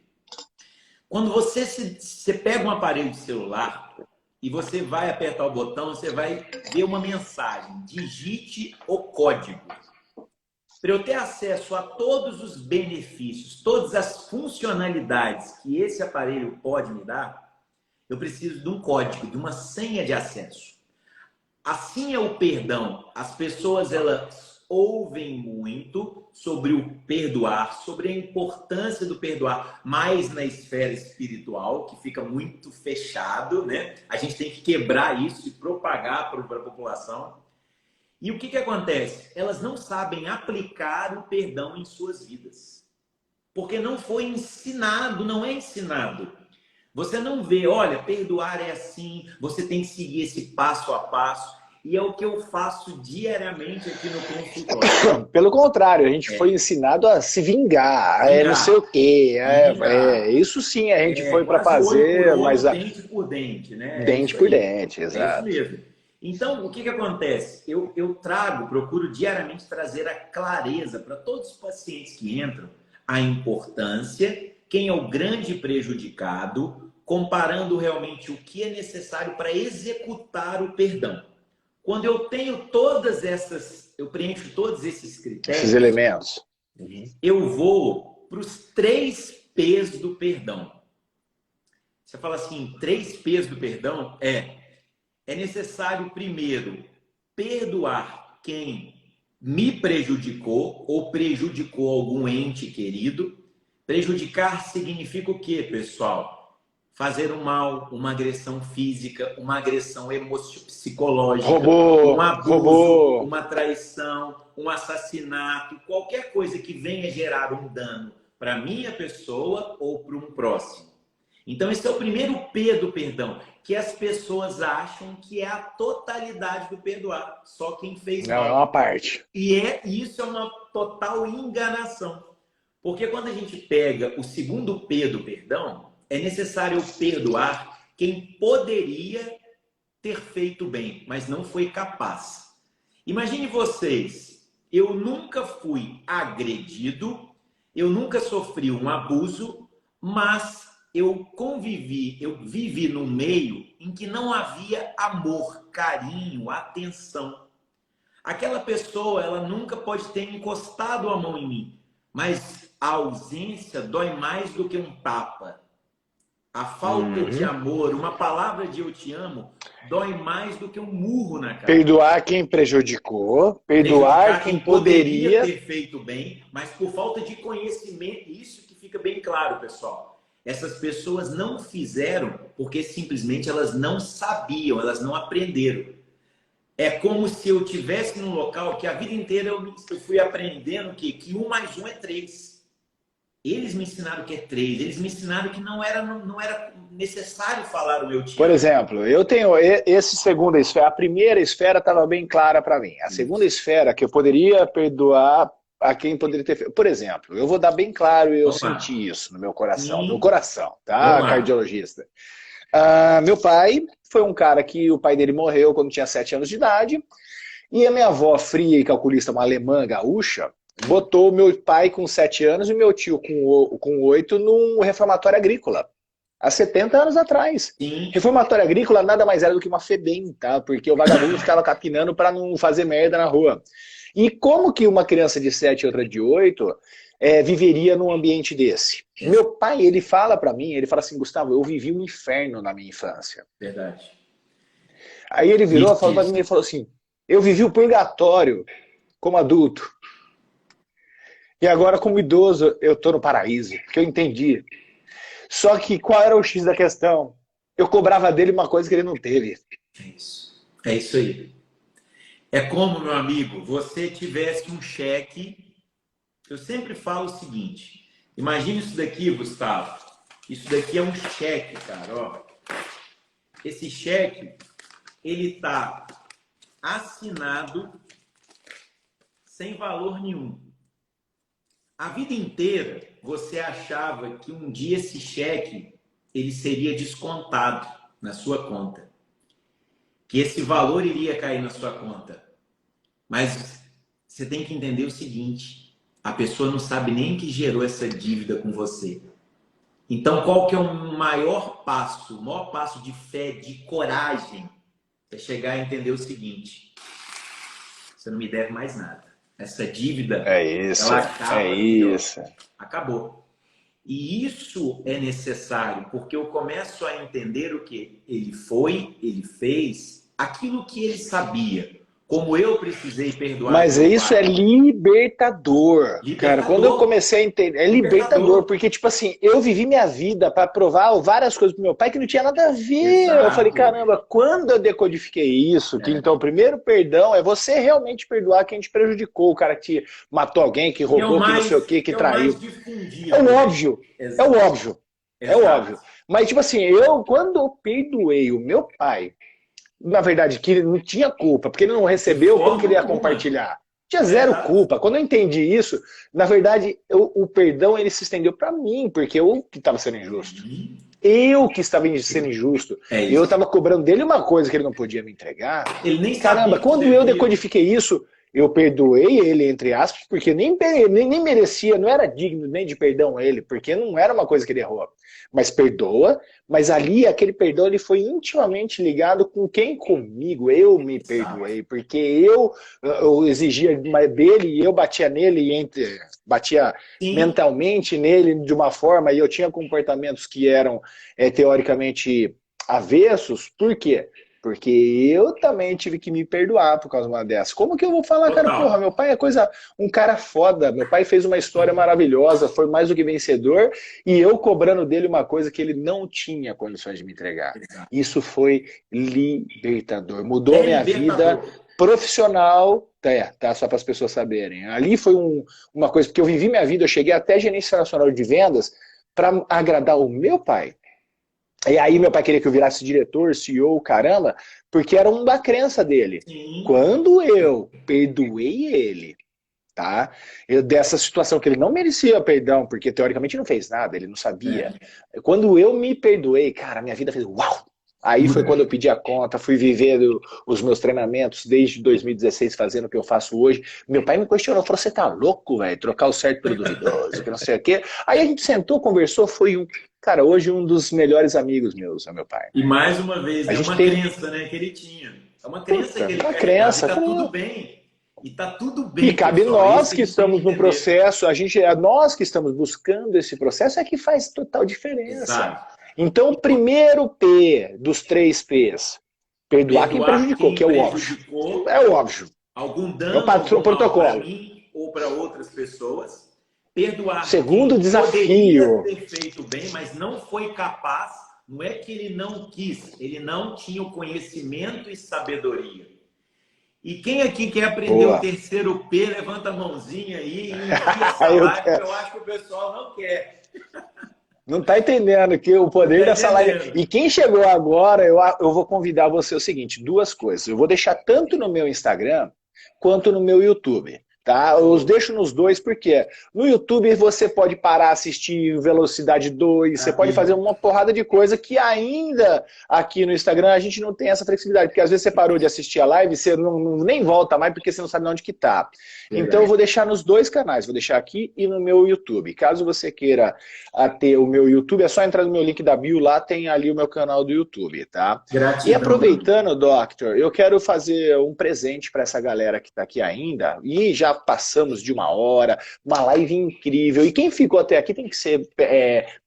Speaker 2: Quando você pega um aparelho de celular... e você vai apertar o botão, você vai ver uma mensagem. Digite o código. Para eu ter acesso a todos os benefícios, todas as funcionalidades que esse aparelho pode me dar, eu preciso de um código, de uma senha de acesso. Assim é o perdão. As pessoas, elas ouvem muito sobre o perdoar, sobre a importância do perdoar, mais na esfera espiritual, que fica muito fechado, né? A gente tem que quebrar isso e propagar para a população. E o que acontece? Elas não sabem aplicar o perdão em suas vidas. Porque não foi ensinado, não é ensinado. Você não vê, olha, perdoar é assim, você tem que seguir esse passo a passo. E é o que eu faço diariamente aqui no consultório.
Speaker 3: Pelo contrário, a gente foi ensinado a se vingar, não sei o quê. Isso sim a gente foi para fazer, mas...
Speaker 2: Dente por dente, né?
Speaker 3: Dente por dente, exato.
Speaker 2: É isso mesmo. Então, o que acontece? Eu procuro diariamente trazer a clareza para todos os pacientes que entram, a importância, quem é o grande prejudicado, comparando realmente o que é necessário para executar o perdão. Quando eu tenho todas essas, eu preencho todos esses critérios,
Speaker 3: esses elementos,
Speaker 2: eu vou para os 3 P's do perdão. Você fala assim, 3 P's do perdão? É necessário, primeiro, perdoar quem me prejudicou ou prejudicou algum ente querido. Prejudicar significa o quê, pessoal? Fazer um mal, uma agressão física, uma agressão psicológica, um abuso, uma traição, um assassinato, qualquer coisa que venha gerar um dano para a minha pessoa ou para um próximo. Então, esse é o primeiro P do perdão, que as pessoas acham que é a totalidade do perdoar. Só quem fez mal.
Speaker 3: Não, é uma parte.
Speaker 2: E isso é uma total enganação. Porque quando a gente pega o segundo P do perdão, é necessário perdoar quem poderia ter feito bem, mas não foi capaz. Imagine vocês, eu nunca fui agredido, eu nunca sofri um abuso, mas eu vivi num meio em que não havia amor, carinho, atenção. Aquela pessoa, ela nunca pode ter encostado a mão em mim, mas a ausência dói mais do que um tapa. A falta de amor, uma palavra de eu te amo, dói mais do que um murro na cara.
Speaker 3: Perdoar quem prejudicou, perdoar quem poderia
Speaker 2: ter feito bem, mas por falta de conhecimento, isso que fica bem claro, pessoal. Essas pessoas não fizeram porque simplesmente elas não sabiam, elas não aprenderam. É como se eu estivesse num local que a vida inteira eu fui aprendendo que 1 mais 1 é 3. Eles me ensinaram que é 3. Eles me ensinaram que não era necessário falar o meu time.
Speaker 3: Por exemplo, eu tenho esse segunda esfera. A primeira esfera estava bem clara para mim. A segunda esfera, que eu poderia perdoar a quem poderia ter feito. Por exemplo, eu vou dar bem claro, eu senti isso no meu coração. No coração, tá, cardiologista? Meu pai foi um cara que o pai dele morreu quando tinha 7 anos de idade. E a minha avó, fria e calculista, uma alemã gaúcha, botou meu pai com 7 anos e meu tio com 8 num reformatório agrícola. Há 70 anos atrás.
Speaker 2: Sim.
Speaker 3: Reformatório agrícola nada mais era do que uma FEBEM, tá? Porque o vagabundo ficava capinando para não fazer merda na rua. E como que uma criança de 7 e outra de 8 viveria num ambiente desse? Meu pai, ele fala para mim, ele fala assim, Gustavo, eu vivi um inferno na minha infância.
Speaker 2: Verdade.
Speaker 3: Aí ele virou e falou para mim, ele falou assim, eu vivi o purgatório como adulto. E agora como idoso eu tô no paraíso, porque eu entendi. Só que qual era o X da questão? Eu cobrava dele uma coisa que ele não teve.
Speaker 2: É isso aí. É como, meu amigo, você tivesse um cheque. Eu sempre falo o seguinte. Imagine isso daqui, Gustavo. Isso daqui é um cheque, cara. Ó. Esse cheque, ele tá assinado sem valor nenhum. A vida inteira, você achava que um dia esse cheque ele seria descontado na sua conta. Que esse valor iria cair na sua conta. Mas você tem que entender o seguinte, a pessoa não sabe nem que gerou essa dívida com você. Então, qual que é o maior passo de fé, de coragem? É chegar a entender o seguinte, você não me deve mais nada. Essa dívida, ela acaba. Acabou. E isso é necessário, porque eu começo a entender o que ele fez, aquilo que ele sabia. Como eu precisei perdoar.
Speaker 3: Mas isso é libertador. Cara, quando eu comecei a entender, é libertador, porque tipo assim, eu vivi minha vida para provar várias coisas pro meu pai que não tinha nada a ver.
Speaker 2: Exato.
Speaker 3: Eu falei, caramba, quando eu decodifiquei isso, que então o primeiro perdão é você realmente perdoar quem te prejudicou, o cara que matou alguém, que roubou, que não sei o que traiu. É o óbvio. É o óbvio. É o óbvio. Mas tipo assim, quando eu perdoei o meu pai, na verdade, que ele não tinha culpa, porque ele não recebeu, como que ele ia compartilhar? Tinha zero culpa. Quando eu entendi isso, na verdade, o perdão ele se estendeu para mim, porque eu que estava sendo injusto. Eu que estava sendo injusto. Eu estava cobrando dele uma coisa que ele não podia me entregar.
Speaker 2: Ele nem
Speaker 3: Caramba, quando eu decodifiquei isso, eu perdoei ele, entre aspas, porque nem merecia, não era digno nem de perdão ele, porque não era uma coisa que ele errou. mas perdoa. Mas ali, aquele perdão, ele foi intimamente ligado com quem? Comigo. Eu me perdoei, porque eu exigia dele e eu batia nele, batia
Speaker 2: Sim,
Speaker 3: mentalmente nele de uma forma, e eu tinha comportamentos que eram teoricamente avessos. Por quê? Porque eu também tive que me perdoar por causa de uma dessas. Como que eu vou falar, cara? Porra,
Speaker 2: total.
Speaker 3: meu pai é um cara foda. Meu pai fez uma história maravilhosa, foi mais do que vencedor, e eu cobrando dele uma coisa que ele não tinha condições de me entregar.
Speaker 2: Exato.
Speaker 3: Isso foi libertador. Mudou a
Speaker 2: É
Speaker 3: minha vida
Speaker 2: libertador.
Speaker 3: profissional, tá? Só para as pessoas saberem. Ali foi uma coisa, porque eu vivi minha vida, eu cheguei até gerência nacional de vendas para agradar o meu pai. E aí meu pai queria que eu virasse diretor, CEO, caramba, porque era uma crença dele.
Speaker 2: Sim,
Speaker 3: Quando eu perdoei ele, tá? Dessa situação que ele não merecia perdão, porque teoricamente não fez nada, ele não sabia.
Speaker 2: é,
Speaker 3: Quando eu me perdoei, cara, minha vida fez uau! Aí foi
Speaker 2: muda.
Speaker 3: quando eu pedi a conta, fui viver os meus treinamentos desde 2016 fazendo o que eu faço hoje. Meu pai me questionou, falou, você tá louco, velho? Trocar o certo pelo duvidoso, que não sei o quê. Aí a gente sentou, conversou, cara, hoje um dos melhores amigos meus é meu pai.
Speaker 2: E mais uma vez,
Speaker 3: A
Speaker 2: é
Speaker 3: gente
Speaker 2: uma
Speaker 3: tem,
Speaker 2: crença, né, que ele tinha. É uma crença
Speaker 3: puta,
Speaker 2: que ele
Speaker 3: uma
Speaker 2: carregava e
Speaker 3: crença,
Speaker 2: tá tudo
Speaker 3: falou,
Speaker 2: bem. E tá tudo
Speaker 3: e
Speaker 2: bem,
Speaker 3: cabe
Speaker 2: pessoal. É isso
Speaker 3: nós
Speaker 2: que a
Speaker 3: que
Speaker 2: gente tem que
Speaker 3: estamos no
Speaker 2: entender.
Speaker 3: processo, é nós que estamos buscando esse processo, é que faz total diferença.
Speaker 2: Exato.
Speaker 3: Então, o primeiro P dos 3 Ps, perdoar quem
Speaker 2: Perdoar
Speaker 3: prejudicou, que
Speaker 2: quem
Speaker 3: é o óbvio.
Speaker 2: prejudicou,
Speaker 3: É o óbvio.
Speaker 2: algum
Speaker 3: É o
Speaker 2: dano, algum mal para
Speaker 3: protocolo.
Speaker 2: mim ou para outras pessoas. Perdoar
Speaker 3: Segundo
Speaker 2: quem poderia
Speaker 3: desafio.
Speaker 2: ter feito bem, mas não foi capaz. Não é que ele não quis, ele não tinha o conhecimento e sabedoria. E quem aqui quer aprender o
Speaker 3: Boa.
Speaker 2: terceiro P, levanta a mãozinha aí e enfia essa
Speaker 3: Eu
Speaker 2: live, que
Speaker 3: quero.
Speaker 2: eu acho que o pessoal não quer.
Speaker 3: Não está entendendo que o
Speaker 2: Não
Speaker 3: poder
Speaker 2: está
Speaker 3: dessa live.
Speaker 2: entendendo?
Speaker 3: E quem chegou agora, eu vou convidar você o seguinte: 2 coisas. Eu vou deixar tanto no meu Instagram quanto no meu YouTube. Tá? Eu os deixo nos dois, porque no YouTube você pode parar, assistir em velocidade 2, você pode fazer
Speaker 2: Maravilha.
Speaker 3: uma porrada de coisa que ainda aqui no Instagram a gente não tem essa flexibilidade, porque às vezes você parou de assistir a live, você nem volta mais porque você não sabe onde que tá. Então eu
Speaker 2: Verdade.
Speaker 3: vou deixar nos 2 canais, vou deixar aqui e no meu YouTube. Caso você queira ter o meu YouTube, é só entrar no meu link da bio, lá tem ali o meu canal do YouTube, tá? E
Speaker 2: Gratidão, meu amigo.
Speaker 3: aproveitando, Doctor, eu quero fazer um presente para essa galera que está aqui ainda, e já passamos de 1 hora, uma live incrível, e quem ficou até aqui tem que ser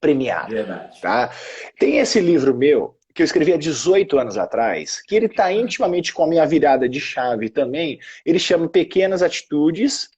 Speaker 3: premiado,
Speaker 2: Verdade.
Speaker 3: tá? Tem esse livro meu, que eu escrevi há 18 anos atrás, que ele está intimamente com a minha virada de chave também, ele chama Pequenas Atitudes,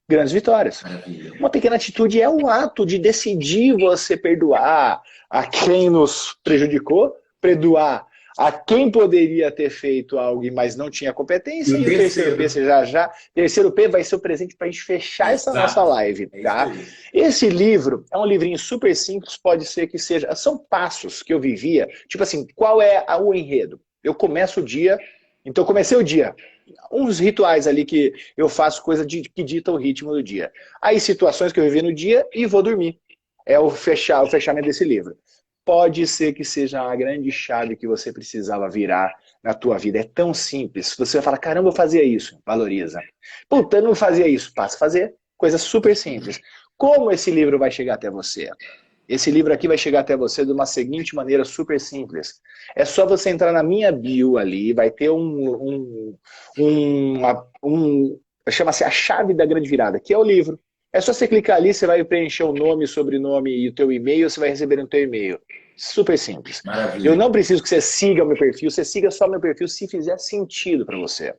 Speaker 3: Grandes Vitórias.
Speaker 2: Maravilha.
Speaker 3: Uma pequena atitude é o ato de decidir você perdoar a quem nos prejudicou, perdoar a quem poderia ter feito algo mas não tinha
Speaker 2: E
Speaker 3: competência.
Speaker 2: o
Speaker 3: E o terceiro P,
Speaker 2: terceiro?
Speaker 3: você terceiro P vai ser o presente para a gente fechar essa nossa
Speaker 2: Exato.
Speaker 3: live,
Speaker 2: É isso
Speaker 3: tá?
Speaker 2: aí.
Speaker 3: Esse livro é um livrinho super simples, pode ser que seja. São passos que eu vivia. Tipo assim, qual é o enredo? Eu começo o dia, então eu comecei o dia. Uns rituais ali que eu faço, coisa que dita o ritmo do dia. Aí situações que eu vivi no dia e vou dormir. É o fechamento desse livro. Pode ser que seja a grande chave que você precisava virar na tua vida. É tão simples. Você vai falar, caramba, eu fazia isso. Valoriza. Puta, eu não fazia isso. Passa a fazer. Coisa super simples. Como esse livro vai chegar até você? Esse livro aqui vai chegar até você de uma seguinte maneira super simples. É só você entrar na minha bio ali, vai ter chama-se A Chave da Grande Virada, que é o livro. É só você clicar ali, você vai preencher o nome, sobrenome e o teu e-mail, você vai receber no teu e-mail. Super simples. Eu
Speaker 2: Maravilha.
Speaker 3: não preciso que você siga o meu perfil, você siga só meu perfil se fizer sentido para você.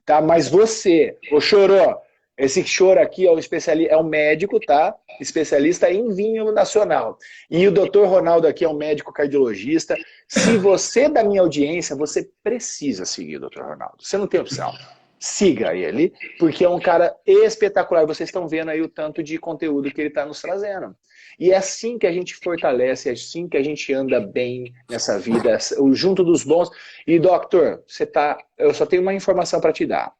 Speaker 3: Tá? Mas você, ô chorô, esse choro aqui é um especialista, é um médico, tá? Especialista em vinho nacional. E o Dr. Ronaldo aqui é um médico cardiologista. Se você é da minha audiência, você precisa seguir o Dr. Ronaldo. Você não tem opção. Siga ele, porque é um cara espetacular. Vocês estão vendo aí o tanto de conteúdo que ele está nos trazendo. E é assim que a gente fortalece, é assim que a gente anda bem nessa vida, junto dos bons. E, doutor, eu só tenho uma informação para te dar.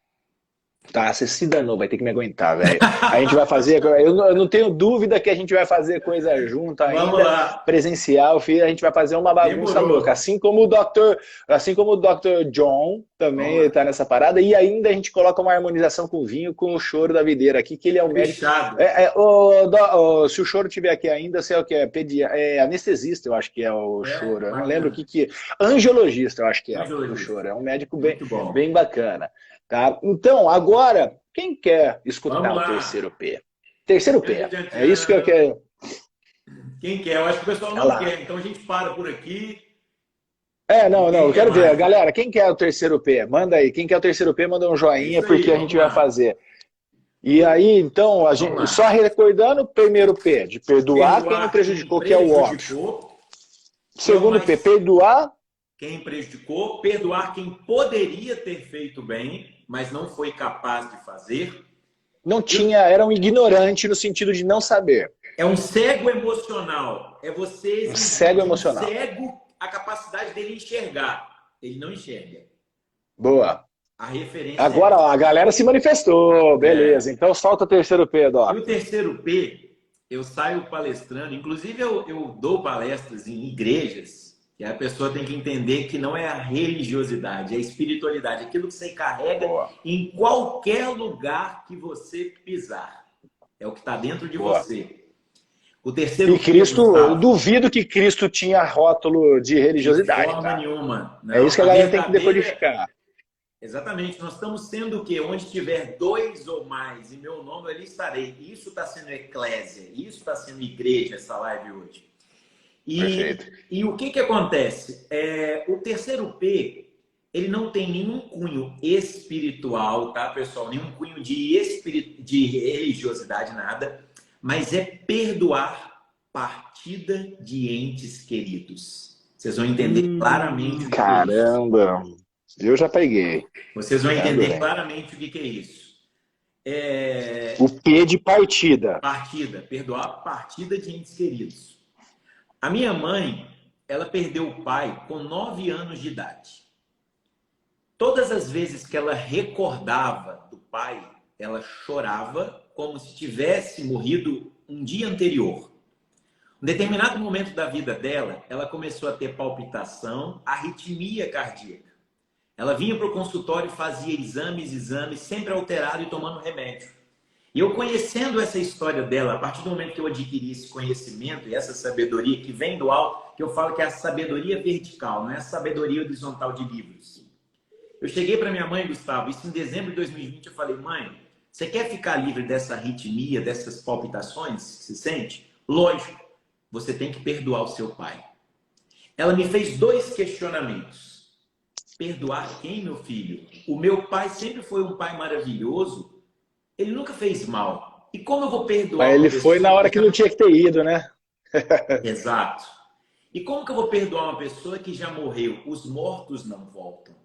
Speaker 3: Tá, você se danou, vai ter que me aguentar, velho. A gente vai fazer, eu não tenho dúvida que a gente vai fazer coisa junto
Speaker 2: Vamos
Speaker 3: ainda,
Speaker 2: lá.
Speaker 3: presencial, filho, a gente vai fazer uma bagunça
Speaker 2: Demorou.
Speaker 3: louca. Assim como o Dr. John também
Speaker 2: Vamos lá.
Speaker 3: tá nessa parada, e ainda a gente coloca uma harmonização com o vinho, com o choro da videira aqui, que ele é o médico.
Speaker 2: Fechado.
Speaker 3: Se o choro tiver aqui ainda, sei o que é anestesista, eu acho que é o choro. Eu não
Speaker 2: bacana.
Speaker 3: lembro o que é. Angiologista, eu acho que é o
Speaker 2: Angiologista.
Speaker 3: choro. É um médico
Speaker 2: Muito bom.
Speaker 3: bem bacana. Tá? Então, agora, quem quer escutar
Speaker 2: Vamos
Speaker 3: o
Speaker 2: lá.
Speaker 3: terceiro P? Terceiro P. É isso que eu quero.
Speaker 2: Quem quer? Eu acho que o pessoal
Speaker 3: Olha
Speaker 2: não
Speaker 3: lá.
Speaker 2: quer. Então a gente para por aqui.
Speaker 3: Não,
Speaker 2: Quem
Speaker 3: eu
Speaker 2: quer
Speaker 3: quero ver.
Speaker 2: mais?
Speaker 3: Galera, quem quer o terceiro P? Manda aí. Quem quer o terceiro P, manda um joinha,
Speaker 2: É isso aí,
Speaker 3: porque a
Speaker 2: vamos
Speaker 3: gente vai
Speaker 2: lá.
Speaker 3: fazer. E aí, então,
Speaker 2: Vamos
Speaker 3: gente,
Speaker 2: lá.
Speaker 3: só recordando o primeiro P, de perdoar quem nos prejudicou, que é o óbvio. Segundo P, perdoar
Speaker 2: quem prejudicou, perdoar quem poderia ter feito bem, mas não foi capaz de fazer.
Speaker 3: não tinha, era um ignorante no sentido de não saber.
Speaker 2: É um cego emocional. É você exigir
Speaker 3: cego emocional.
Speaker 2: cego a capacidade dele enxergar. Ele não enxerga.
Speaker 3: Boa.
Speaker 2: A referência
Speaker 3: Agora,
Speaker 2: é...
Speaker 3: ó, a galera se manifestou, beleza. Então solta o terceiro P, Doc.
Speaker 2: E o terceiro P, eu saio palestrando, inclusive eu dou palestras em igrejas, e a pessoa tem que entender que não é a religiosidade, é a espiritualidade, aquilo que você carrega
Speaker 3: Boa.
Speaker 2: em qualquer lugar que você pisar. É o que está dentro de
Speaker 3: Boa.
Speaker 2: você. O terceiro
Speaker 3: E Cristo,
Speaker 2: P, Gustavo,
Speaker 3: eu duvido que Cristo tinha rótulo de religiosidade.
Speaker 2: de forma
Speaker 3: Tá?
Speaker 2: nenhuma. Não,
Speaker 3: É isso que a galera tem que decodificar.
Speaker 2: Exatamente, nós estamos sendo o quê? Onde tiver dois ou mais, em meu nome ali estarei. Isso está sendo eclésia, isso está sendo igreja, essa live hoje. E o que acontece? O terceiro P, ele não tem nenhum cunho espiritual, tá, pessoal? Nenhum cunho de religiosidade, nada. Mas é perdoar partida de entes queridos. Vocês vão entender claramente o que
Speaker 3: Caramba, eu já peguei.
Speaker 2: Vocês vão entender claramente o que é isso.
Speaker 3: O P de partida.
Speaker 2: Partida, perdoar partida de entes queridos. A minha mãe, ela perdeu o pai com 9 anos de idade. Todas as vezes que ela recordava do pai, ela chorava como se tivesse morrido um dia anterior. Em determinado momento da vida dela, ela começou a ter palpitação, arritmia cardíaca. Ela vinha para o consultório, fazia exames, sempre alterado e tomando remédio. E eu conhecendo essa história dela, a partir do momento que eu adquiri esse conhecimento e essa sabedoria que vem do alto, que eu falo que é a sabedoria vertical, não é a sabedoria horizontal de livros. Eu cheguei para minha mãe, Gustavo, isso em dezembro de 2020, eu falei, mãe, você quer ficar livre dessa arritmia, dessas palpitações que você sente? Lógico, você tem que perdoar o seu pai. Ela me fez 2 questionamentos. Perdoar quem, meu filho? O meu pai sempre foi um pai maravilhoso. Ele nunca fez mal. E como eu vou perdoar?
Speaker 3: Mas ele foi na hora que não tinha que ter ido, né?
Speaker 2: Exato. E como que eu vou perdoar uma pessoa que já morreu? Os mortos não voltam.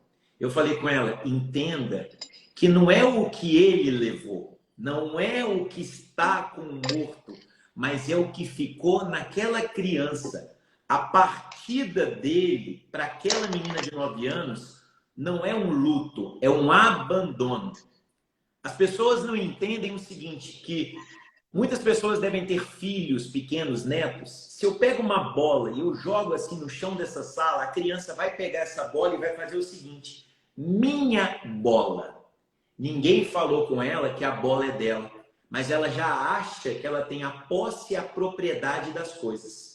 Speaker 2: Eu falei com ela, entenda que não é o que ele levou, não é o que está com o morto, mas é o que ficou naquela criança. A partida dele para aquela menina de 9 anos não é um luto, é um abandono. As pessoas não entendem o seguinte, que muitas pessoas devem ter filhos, pequenos, netos. Se eu pego uma bola e eu jogo assim no chão dessa sala, a criança vai pegar essa bola e vai fazer o seguinte, minha bola. Ninguém falou com ela que a bola é dela, mas ela já acha que ela tem a posse e a propriedade das coisas.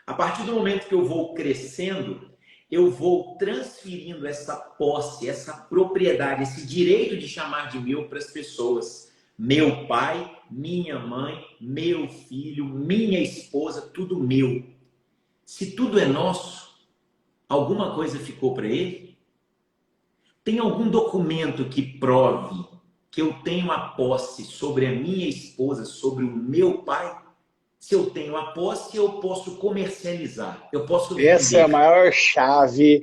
Speaker 2: A partir do momento que eu vou crescendo, eu vou transferindo essa posse, essa propriedade, esse direito de chamar de meu para as pessoas. Meu pai, minha mãe, meu filho, minha esposa, tudo meu. Se tudo é nosso, alguma coisa ficou para ele? Tem algum documento que prove que eu tenho a posse sobre a minha esposa, sobre o meu pai? Se eu tenho a posse, eu posso comercializar. Eu posso vender.
Speaker 3: Essa é a maior chave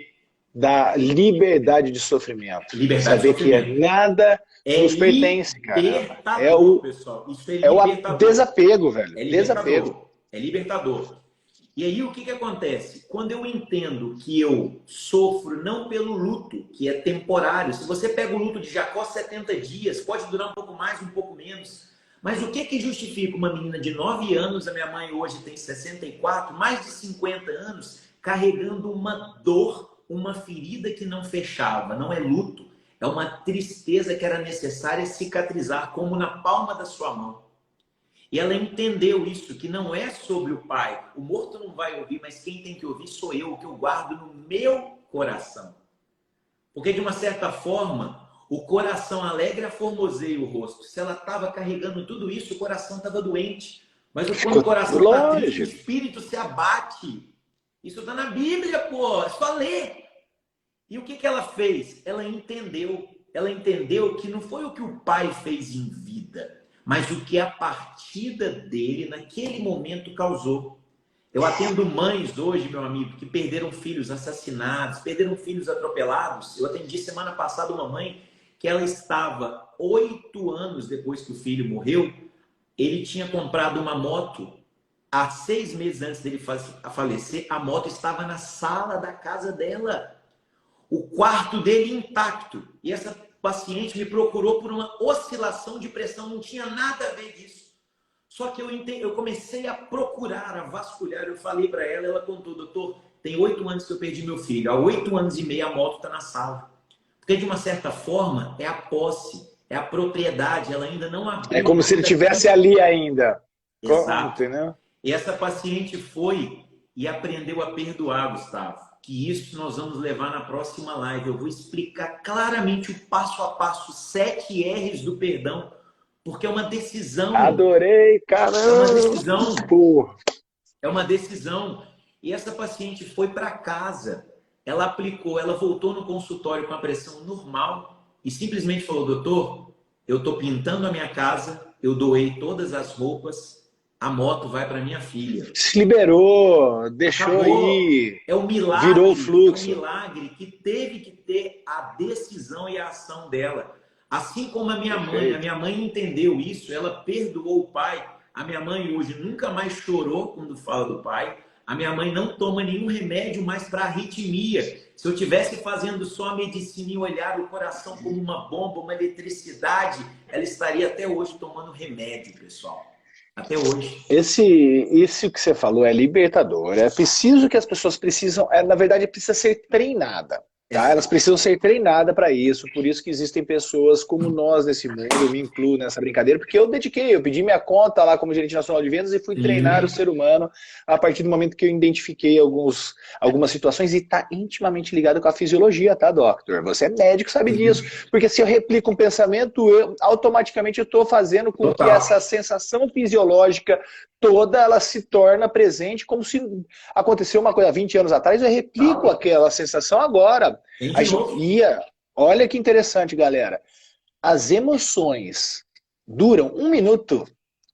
Speaker 3: da liberdade de sofrimento.
Speaker 2: Liberdade
Speaker 3: Saber
Speaker 2: de sofrimento.
Speaker 3: que nada nos pertence, cara.
Speaker 2: Pessoal. Isso é libertador.
Speaker 3: Desapego, velho.
Speaker 2: É libertador. É libertador. E aí o que acontece? Quando eu entendo que eu sofro não pelo luto, que é temporário. Se você pega o luto de Jacó, 70 dias, pode durar um pouco mais, um pouco menos. Mas o que justifica uma menina de 9 anos, a minha mãe hoje tem 64, mais de 50 anos, carregando uma dor, uma ferida que não fechava? Não é luto, é uma tristeza que era necessária cicatrizar, como na palma da sua mão. E ela entendeu isso, que não é sobre o pai. O morto não vai ouvir, mas quem tem que ouvir sou eu, o que eu guardo no meu coração. Porque, de uma certa forma, o coração alegre aformoseia o rosto. Se ela estava carregando tudo isso, o coração estava doente. Mas quando o coração está triste, o espírito se abate. Isso está na Bíblia, pô. É só ler. E o que ela fez? Ela entendeu. Ela entendeu que não foi o que o pai fez em vida, mas o que a partida dele naquele momento causou. Eu atendo mães hoje, meu amigo, que perderam filhos assassinados, perderam filhos atropelados. Eu atendi semana passada uma mãe que ela estava 8 anos depois que o filho morreu. Ele tinha comprado uma moto há 6 meses antes dele falecer. A moto estava na sala da casa dela, o quarto dele intacto. E essa paciente me procurou por uma oscilação de pressão, não tinha nada a ver disso. Só que eu comecei a procurar, a vasculhar. Eu falei para ela, ela contou: doutor, tem 8 anos que eu perdi meu filho, há 8 anos e meio a moto está na sala. Porque, de uma certa forma, é a posse, é a propriedade, ela ainda não abriu.
Speaker 3: É como se ele estivesse ali ainda.
Speaker 2: Exato.
Speaker 3: Entendeu?
Speaker 2: E essa paciente foi e aprendeu a perdoar, Gustavo. Que isso nós vamos levar na próxima live. Eu vou explicar claramente o passo a passo, 7 R's do perdão, porque é uma decisão.
Speaker 3: Adorei, caramba!
Speaker 2: É uma decisão.
Speaker 3: Porra.
Speaker 2: É uma decisão. E essa paciente foi para casa, ela aplicou, ela voltou no consultório com a pressão normal e simplesmente falou: doutor, eu estou pintando a minha casa, eu doei todas as roupas, a moto vai para minha filha.
Speaker 3: Se liberou, deixou
Speaker 2: Acabou.
Speaker 3: ir.
Speaker 2: É um milagre,
Speaker 3: virou o fluxo.
Speaker 2: É um milagre que teve que ter a decisão e a ação dela. Assim como a minha mãe entendeu isso, ela perdoou o pai. A minha mãe hoje nunca mais chorou quando fala do pai. A minha mãe não toma nenhum remédio mais para arritmia. Se eu tivesse fazendo só a medicina e olhar o coração como uma bomba, uma eletricidade, ela estaria até hoje tomando remédio, pessoal. Até hoje.
Speaker 3: Isso que você falou é libertador. É preciso que as pessoas precisam, na verdade, precisa ser treinada. Tá? Elas precisam ser treinadas para isso, por isso que existem pessoas como nós nesse mundo, eu me incluo nessa brincadeira, porque eu pedi minha conta lá como gerente nacional de vendas e fui treinar o ser humano a partir do momento que eu identifiquei algumas situações e está intimamente ligado com a fisiologia, tá, doctor? Você é médico, sabe disso, porque se eu replico um pensamento, automaticamente eu estou fazendo com que essa sensação fisiológica toda, ela se torna presente como se aconteceu uma coisa há 20 anos atrás, eu replico aquela sensação agora. Olha que interessante, galera. As emoções duram 1 minuto,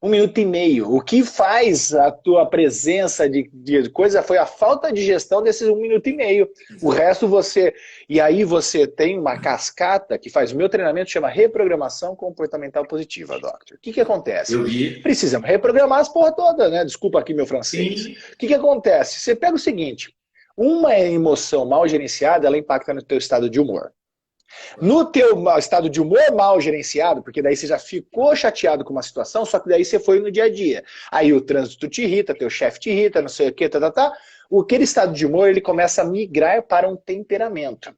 Speaker 3: 1 minuto e meio. O que faz a tua presença de coisa foi a falta de gestão desses 1 minuto e meio. O resto você... E aí você tem uma cascata que faz o meu treinamento, chama reprogramação comportamental positiva, doctor. O que acontece? Precisamos reprogramar as porra toda, né? Desculpa aqui meu francês. O que acontece? Você pega o seguinte, uma emoção mal gerenciada, ela impacta no teu estado de humor. No teu estado de humor mal gerenciado, porque daí você já ficou chateado com uma situação, só que daí você foi no dia a dia. Aí o trânsito te irrita, teu chefe te irrita, não sei o que, aquele estado de humor, ele começa a migrar para um temperamento.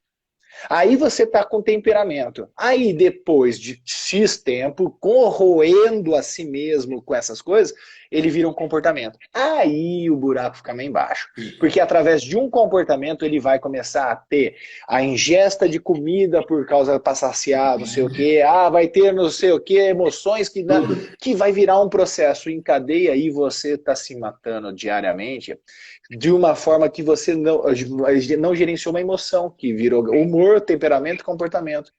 Speaker 3: Aí você está com temperamento. Aí depois de X tempo, corroendo a si mesmo com essas coisas, ele vira um comportamento. Aí o buraco fica mais embaixo. Porque através de um comportamento ele vai começar a ter a ingesta de comida por causa para saciar não sei o quê. Vai ter não sei o quê, emoções que vai virar um processo em cadeia e você está se matando diariamente de uma forma que você não gerenciou uma emoção, que virou humor, temperamento e comportamento.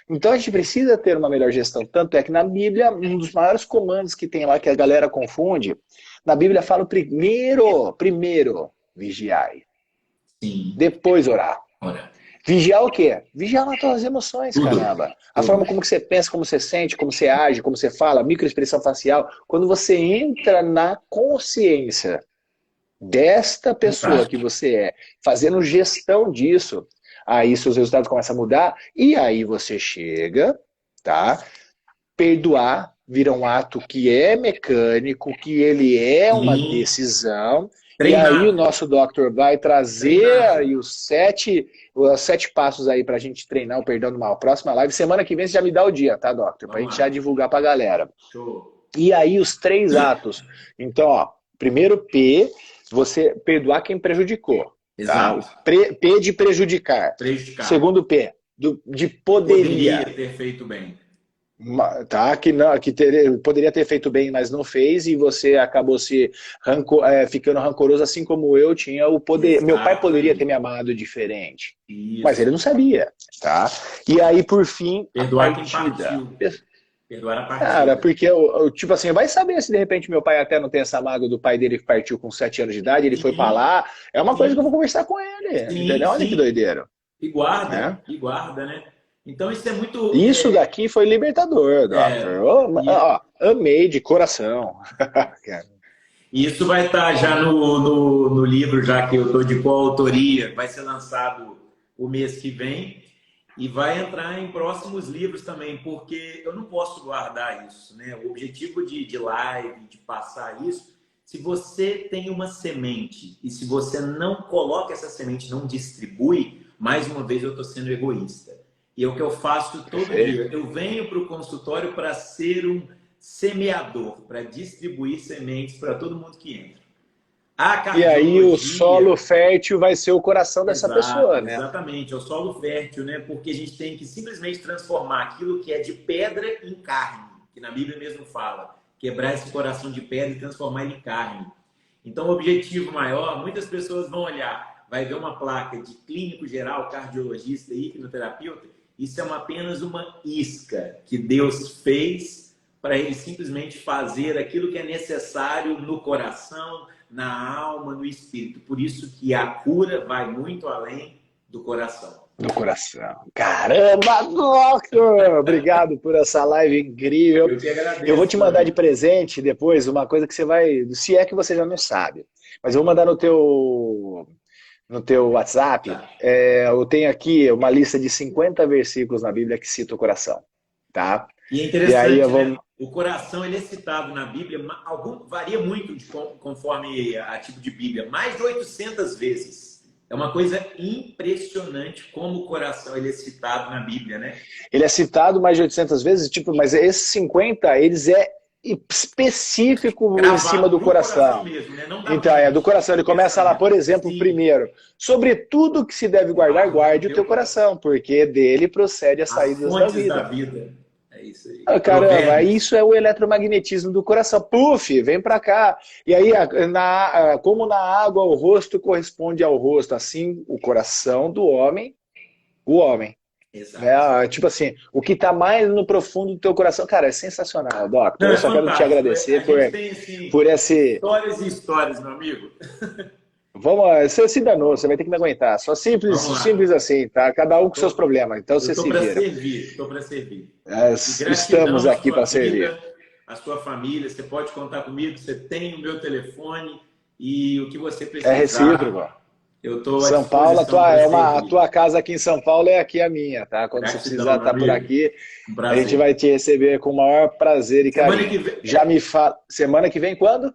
Speaker 3: Então a gente precisa ter uma melhor gestão. Tanto é que na Bíblia, um dos maiores comandos que tem lá, que a galera confunde, na Bíblia fala primeiro vigiai.
Speaker 2: Sim.
Speaker 3: Depois orar. Vigiar o quê? Vigiar nas tuas emoções, caramba. A forma como que você pensa, como você sente, como você age, como você fala, microexpressão facial. Quando você entra na consciência desta pessoa que
Speaker 2: Fantástico.
Speaker 3: você é, fazendo gestão disso, aí seus resultados começam a mudar, e aí você chega, tá? Perdoar vira um ato que é mecânico, que ele é uma
Speaker 2: Sim,
Speaker 3: decisão, e aí o
Speaker 2: treinável,
Speaker 3: nosso doctor vai trazer
Speaker 2: treinável.
Speaker 3: aí os sete passos aí pra gente treinar o perdão do mal. Próxima live, semana que vem você já me dá o dia, tá, doctor? Pra
Speaker 2: Vamos
Speaker 3: gente já
Speaker 2: lá.
Speaker 3: divulgar pra galera.
Speaker 2: Show.
Speaker 3: E aí os três atos. Então, ó, primeiro P, você perdoar quem prejudicou, tá? O
Speaker 2: Exato.
Speaker 3: P de prejudicar.
Speaker 2: Prejudicar.
Speaker 3: Segundo P, de poderia.
Speaker 2: Poderia ter feito bem.
Speaker 3: Tá? Que não, poderia ter feito bem, mas não fez, e você acabou ficando rancoroso, assim como eu tinha o poder. Meu pai
Speaker 2: Exato,
Speaker 3: poderia ter
Speaker 2: aí.
Speaker 3: me amado diferente, mas ele
Speaker 2: Isso.
Speaker 3: não sabia, tá? E aí, por fim, a
Speaker 2: Perdoar quem
Speaker 3: partida.
Speaker 2: partiu. Perdoar a
Speaker 3: Cara,
Speaker 2: partida.
Speaker 3: porque, tipo assim, vai saber se de repente meu pai até não tem essa mágoa do pai dele que partiu com 7 anos de idade, ele foi pra
Speaker 2: Sim,
Speaker 3: lá, é uma coisa que eu
Speaker 2: sim,
Speaker 3: vou conversar com ele,
Speaker 2: sim,
Speaker 3: entendeu? Olha que
Speaker 2: sim.
Speaker 3: doideira, né?
Speaker 2: E guarda, né? Então isso é muito.
Speaker 3: Isso daqui foi libertador, Doctor.
Speaker 2: É,
Speaker 3: Ô,
Speaker 2: e,
Speaker 3: amei de coração.
Speaker 2: e isso vai estar já no livro, já que eu estou de coautoria, vai ser lançado o mês que vem. E vai entrar em próximos livros também, porque eu não posso guardar isso, né? O objetivo de live, de passar isso, se você tem uma semente e se você não coloca essa semente, não distribui, mais uma vez eu estou sendo egoísta. E é o que eu faço todo
Speaker 3: Perfeito.
Speaker 2: dia. Eu venho para o consultório para ser um semeador, para distribuir sementes para todo mundo que entra. A
Speaker 3: E aí o solo
Speaker 2: cardiologia.
Speaker 3: fértil vai ser o coração dessa
Speaker 2: Exato,
Speaker 3: pessoa, né?
Speaker 2: exatamente. É o solo fértil, né? Porque a gente tem que simplesmente transformar aquilo que é de pedra em carne, que na Bíblia mesmo fala. Quebrar esse coração de pedra e transformar ele em carne. Então, o objetivo maior, muitas pessoas vão olhar, vai ver uma placa de clínico geral, cardiologista e hipnoterapeuta. Isso é apenas uma isca que Deus fez para ele simplesmente fazer aquilo que é necessário no coração, na alma, no espírito. Por isso que a cura vai muito além do coração.
Speaker 3: Do coração. Caramba, Doctor! Obrigado por essa live incrível.
Speaker 2: Eu que
Speaker 3: Eu vou
Speaker 2: agradeço,
Speaker 3: te
Speaker 2: meu
Speaker 3: mandar de
Speaker 2: amigo.
Speaker 3: presente depois uma coisa que você vai, se é que você já não sabe, mas eu vou mandar no teu WhatsApp.
Speaker 2: Tá.
Speaker 3: Eu tenho aqui uma lista de 50 versículos na Bíblia que cita o coração, tá?
Speaker 2: E é
Speaker 3: E aí eu
Speaker 2: interessante,
Speaker 3: vou.
Speaker 2: né? O coração ele é citado na Bíblia, varia muito conforme a tipo de Bíblia, mais de 800 vezes. É uma coisa impressionante como o coração ele é citado na Bíblia, né?
Speaker 3: Ele é citado mais de 800 vezes, tipo, mas esses 50, eles é específico em cima
Speaker 2: Gravado
Speaker 3: do
Speaker 2: no coração
Speaker 3: coração.
Speaker 2: mesmo, né? Não da
Speaker 3: Então, do
Speaker 2: mente,
Speaker 3: coração.
Speaker 2: do
Speaker 3: Ele começa lá, por
Speaker 2: pensamento.
Speaker 3: exemplo,
Speaker 2: Sim.
Speaker 3: primeiro, sobre tudo que se deve guardar,
Speaker 2: Guarda o
Speaker 3: guarde o
Speaker 2: teu
Speaker 3: teu
Speaker 2: coração.
Speaker 3: coração, porque dele procede as
Speaker 2: As
Speaker 3: saídas da
Speaker 2: fontes da
Speaker 3: vida.
Speaker 2: vida. É isso aí.
Speaker 3: Ah, caramba,
Speaker 2: Provérbios.
Speaker 3: isso é o eletromagnetismo do coração. Puf, vem pra cá. E aí, como na água o rosto corresponde ao rosto, assim o coração do homem, o homem.
Speaker 2: Exato.
Speaker 3: Tipo assim, o que está mais no profundo do teu coração, cara, é sensacional,
Speaker 2: Não,
Speaker 3: Doctor. Eu
Speaker 2: é
Speaker 3: só quero te
Speaker 2: fantástico. A
Speaker 3: agradecer por,
Speaker 2: gente tem, assim,
Speaker 3: por esse.
Speaker 2: histórias e histórias, meu amigo.
Speaker 3: Vamos, você se danou, você vai ter que me aguentar. Só simples,
Speaker 2: Vamos
Speaker 3: simples
Speaker 2: lá.
Speaker 3: assim, tá? Cada um com seus
Speaker 2: Tô-
Speaker 3: problemas, então
Speaker 2: Eu
Speaker 3: você
Speaker 2: estou
Speaker 3: se
Speaker 2: para
Speaker 3: vira.
Speaker 2: servir. Estou para servir. E
Speaker 3: Estamos
Speaker 2: gratidão à
Speaker 3: aqui
Speaker 2: sua
Speaker 3: para servir.
Speaker 2: vida, à sua família. Você pode contar comigo. Você tem o meu telefone e o que você
Speaker 3: É
Speaker 2: precisar,
Speaker 3: recíproco.
Speaker 2: eu estou à
Speaker 3: São Paulo,
Speaker 2: disposição para
Speaker 3: a
Speaker 2: servir.
Speaker 3: tua casa aqui em São Paulo é aqui a minha, tá? Quando você precisar
Speaker 2: Gratidão, meu
Speaker 3: estar por
Speaker 2: amigo.
Speaker 3: aqui,
Speaker 2: Um
Speaker 3: a gente
Speaker 2: prazer.
Speaker 3: vai te receber com o maior prazer e
Speaker 2: Semana
Speaker 3: carinho.
Speaker 2: que vem.
Speaker 3: Já me fala. Semana que vem quando?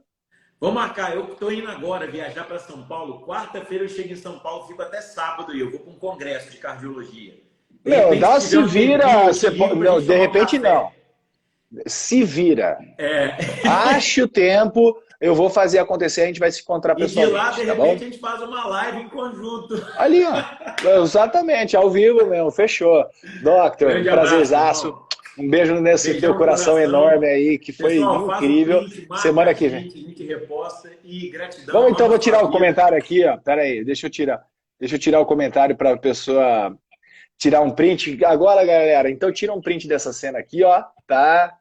Speaker 2: Vamos marcar. Eu estou indo agora viajar para São Paulo. Quarta-feira eu chego em São Paulo, fico até sábado e eu vou para um congresso de cardiologia. De
Speaker 3: Meu,
Speaker 2: repente,
Speaker 3: dá
Speaker 2: se tiver
Speaker 3: se
Speaker 2: um
Speaker 3: vira.
Speaker 2: tempinho, eu te ligo para a
Speaker 3: Não,
Speaker 2: gente
Speaker 3: de
Speaker 2: tomar um
Speaker 3: repente não.
Speaker 2: café.
Speaker 3: Se vira.
Speaker 2: É.
Speaker 3: Ache o tempo, eu vou fazer acontecer, a gente vai se encontrar
Speaker 2: E de lá, de
Speaker 3: pessoalmente, tá bom?
Speaker 2: repente, a gente faz uma live em conjunto.
Speaker 3: Ali, ó. Exatamente, ao vivo mesmo, fechou. Doctor, um
Speaker 2: Grande abraço,
Speaker 3: prazerzaço.
Speaker 2: irmão.
Speaker 3: Um beijo nesse teu
Speaker 2: Beijão no
Speaker 3: coração enorme
Speaker 2: coração.
Speaker 3: aí, que foi
Speaker 2: Pessoal, faz um
Speaker 3: incrível.
Speaker 2: print, marca
Speaker 3: Semana
Speaker 2: a
Speaker 3: que vem.
Speaker 2: gente reposta. E gratidão,
Speaker 3: Vamos então,
Speaker 2: amo a
Speaker 3: vou tirar
Speaker 2: sua
Speaker 3: o
Speaker 2: vida.
Speaker 3: comentário aqui, ó. Pera aí, deixa eu tirar. Deixa eu tirar o comentário para a pessoa tirar um print. Agora, galera, então tira um print dessa cena aqui, ó, tá?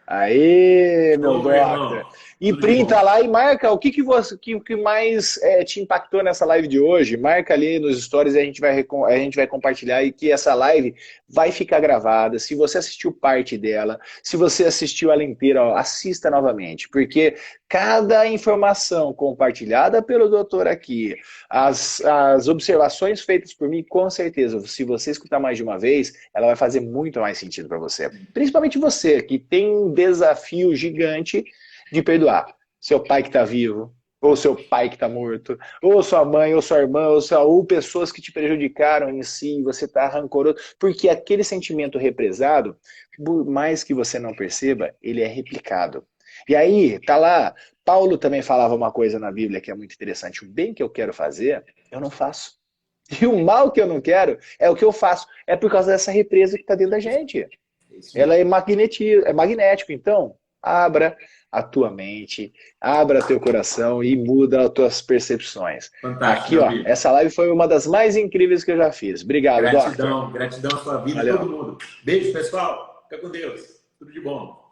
Speaker 3: Aí, meu
Speaker 2: Show, meu
Speaker 3: Doctor.
Speaker 2: irmão.
Speaker 3: E
Speaker 2: Tudo de
Speaker 3: printa
Speaker 2: bom.
Speaker 3: lá e marca o que mais te impactou nessa live de hoje. Marca ali nos stories e a gente vai compartilhar e que essa live vai ficar gravada. Se você assistiu parte dela, se você assistiu ela inteira, ó, assista novamente, porque cada informação compartilhada pelo doutor aqui, as observações feitas por mim, com certeza, se você escutar mais de uma vez, ela vai fazer muito mais sentido para você. Principalmente você, que tem um desafio gigante de perdoar. Seu pai que está vivo, ou seu pai que está morto, ou sua mãe, ou sua irmã, ou pessoas que te prejudicaram em si, você está rancoroso, porque aquele sentimento represado, por mais que você não perceba, ele é replicado. E aí, tá lá, Paulo também falava uma coisa na Bíblia que é muito interessante, o bem que eu quero fazer, eu não faço. E o mal que eu não quero é o que eu faço. É por causa dessa represa que está dentro da gente.
Speaker 2: É isso
Speaker 3: Ela
Speaker 2: mesmo.
Speaker 3: é magnético. Então, abra a tua mente, abra teu coração e muda as tuas percepções.
Speaker 2: Fantástico,
Speaker 3: Aqui,
Speaker 2: meu
Speaker 3: ó,
Speaker 2: amigo.
Speaker 3: essa live foi uma das mais incríveis que eu já fiz. Obrigado, Doctor.
Speaker 2: Gratidão, gratidão à sua vida e
Speaker 3: Valeu.
Speaker 2: todo mundo. Beijo, pessoal. Fica com Deus. Tudo de bom.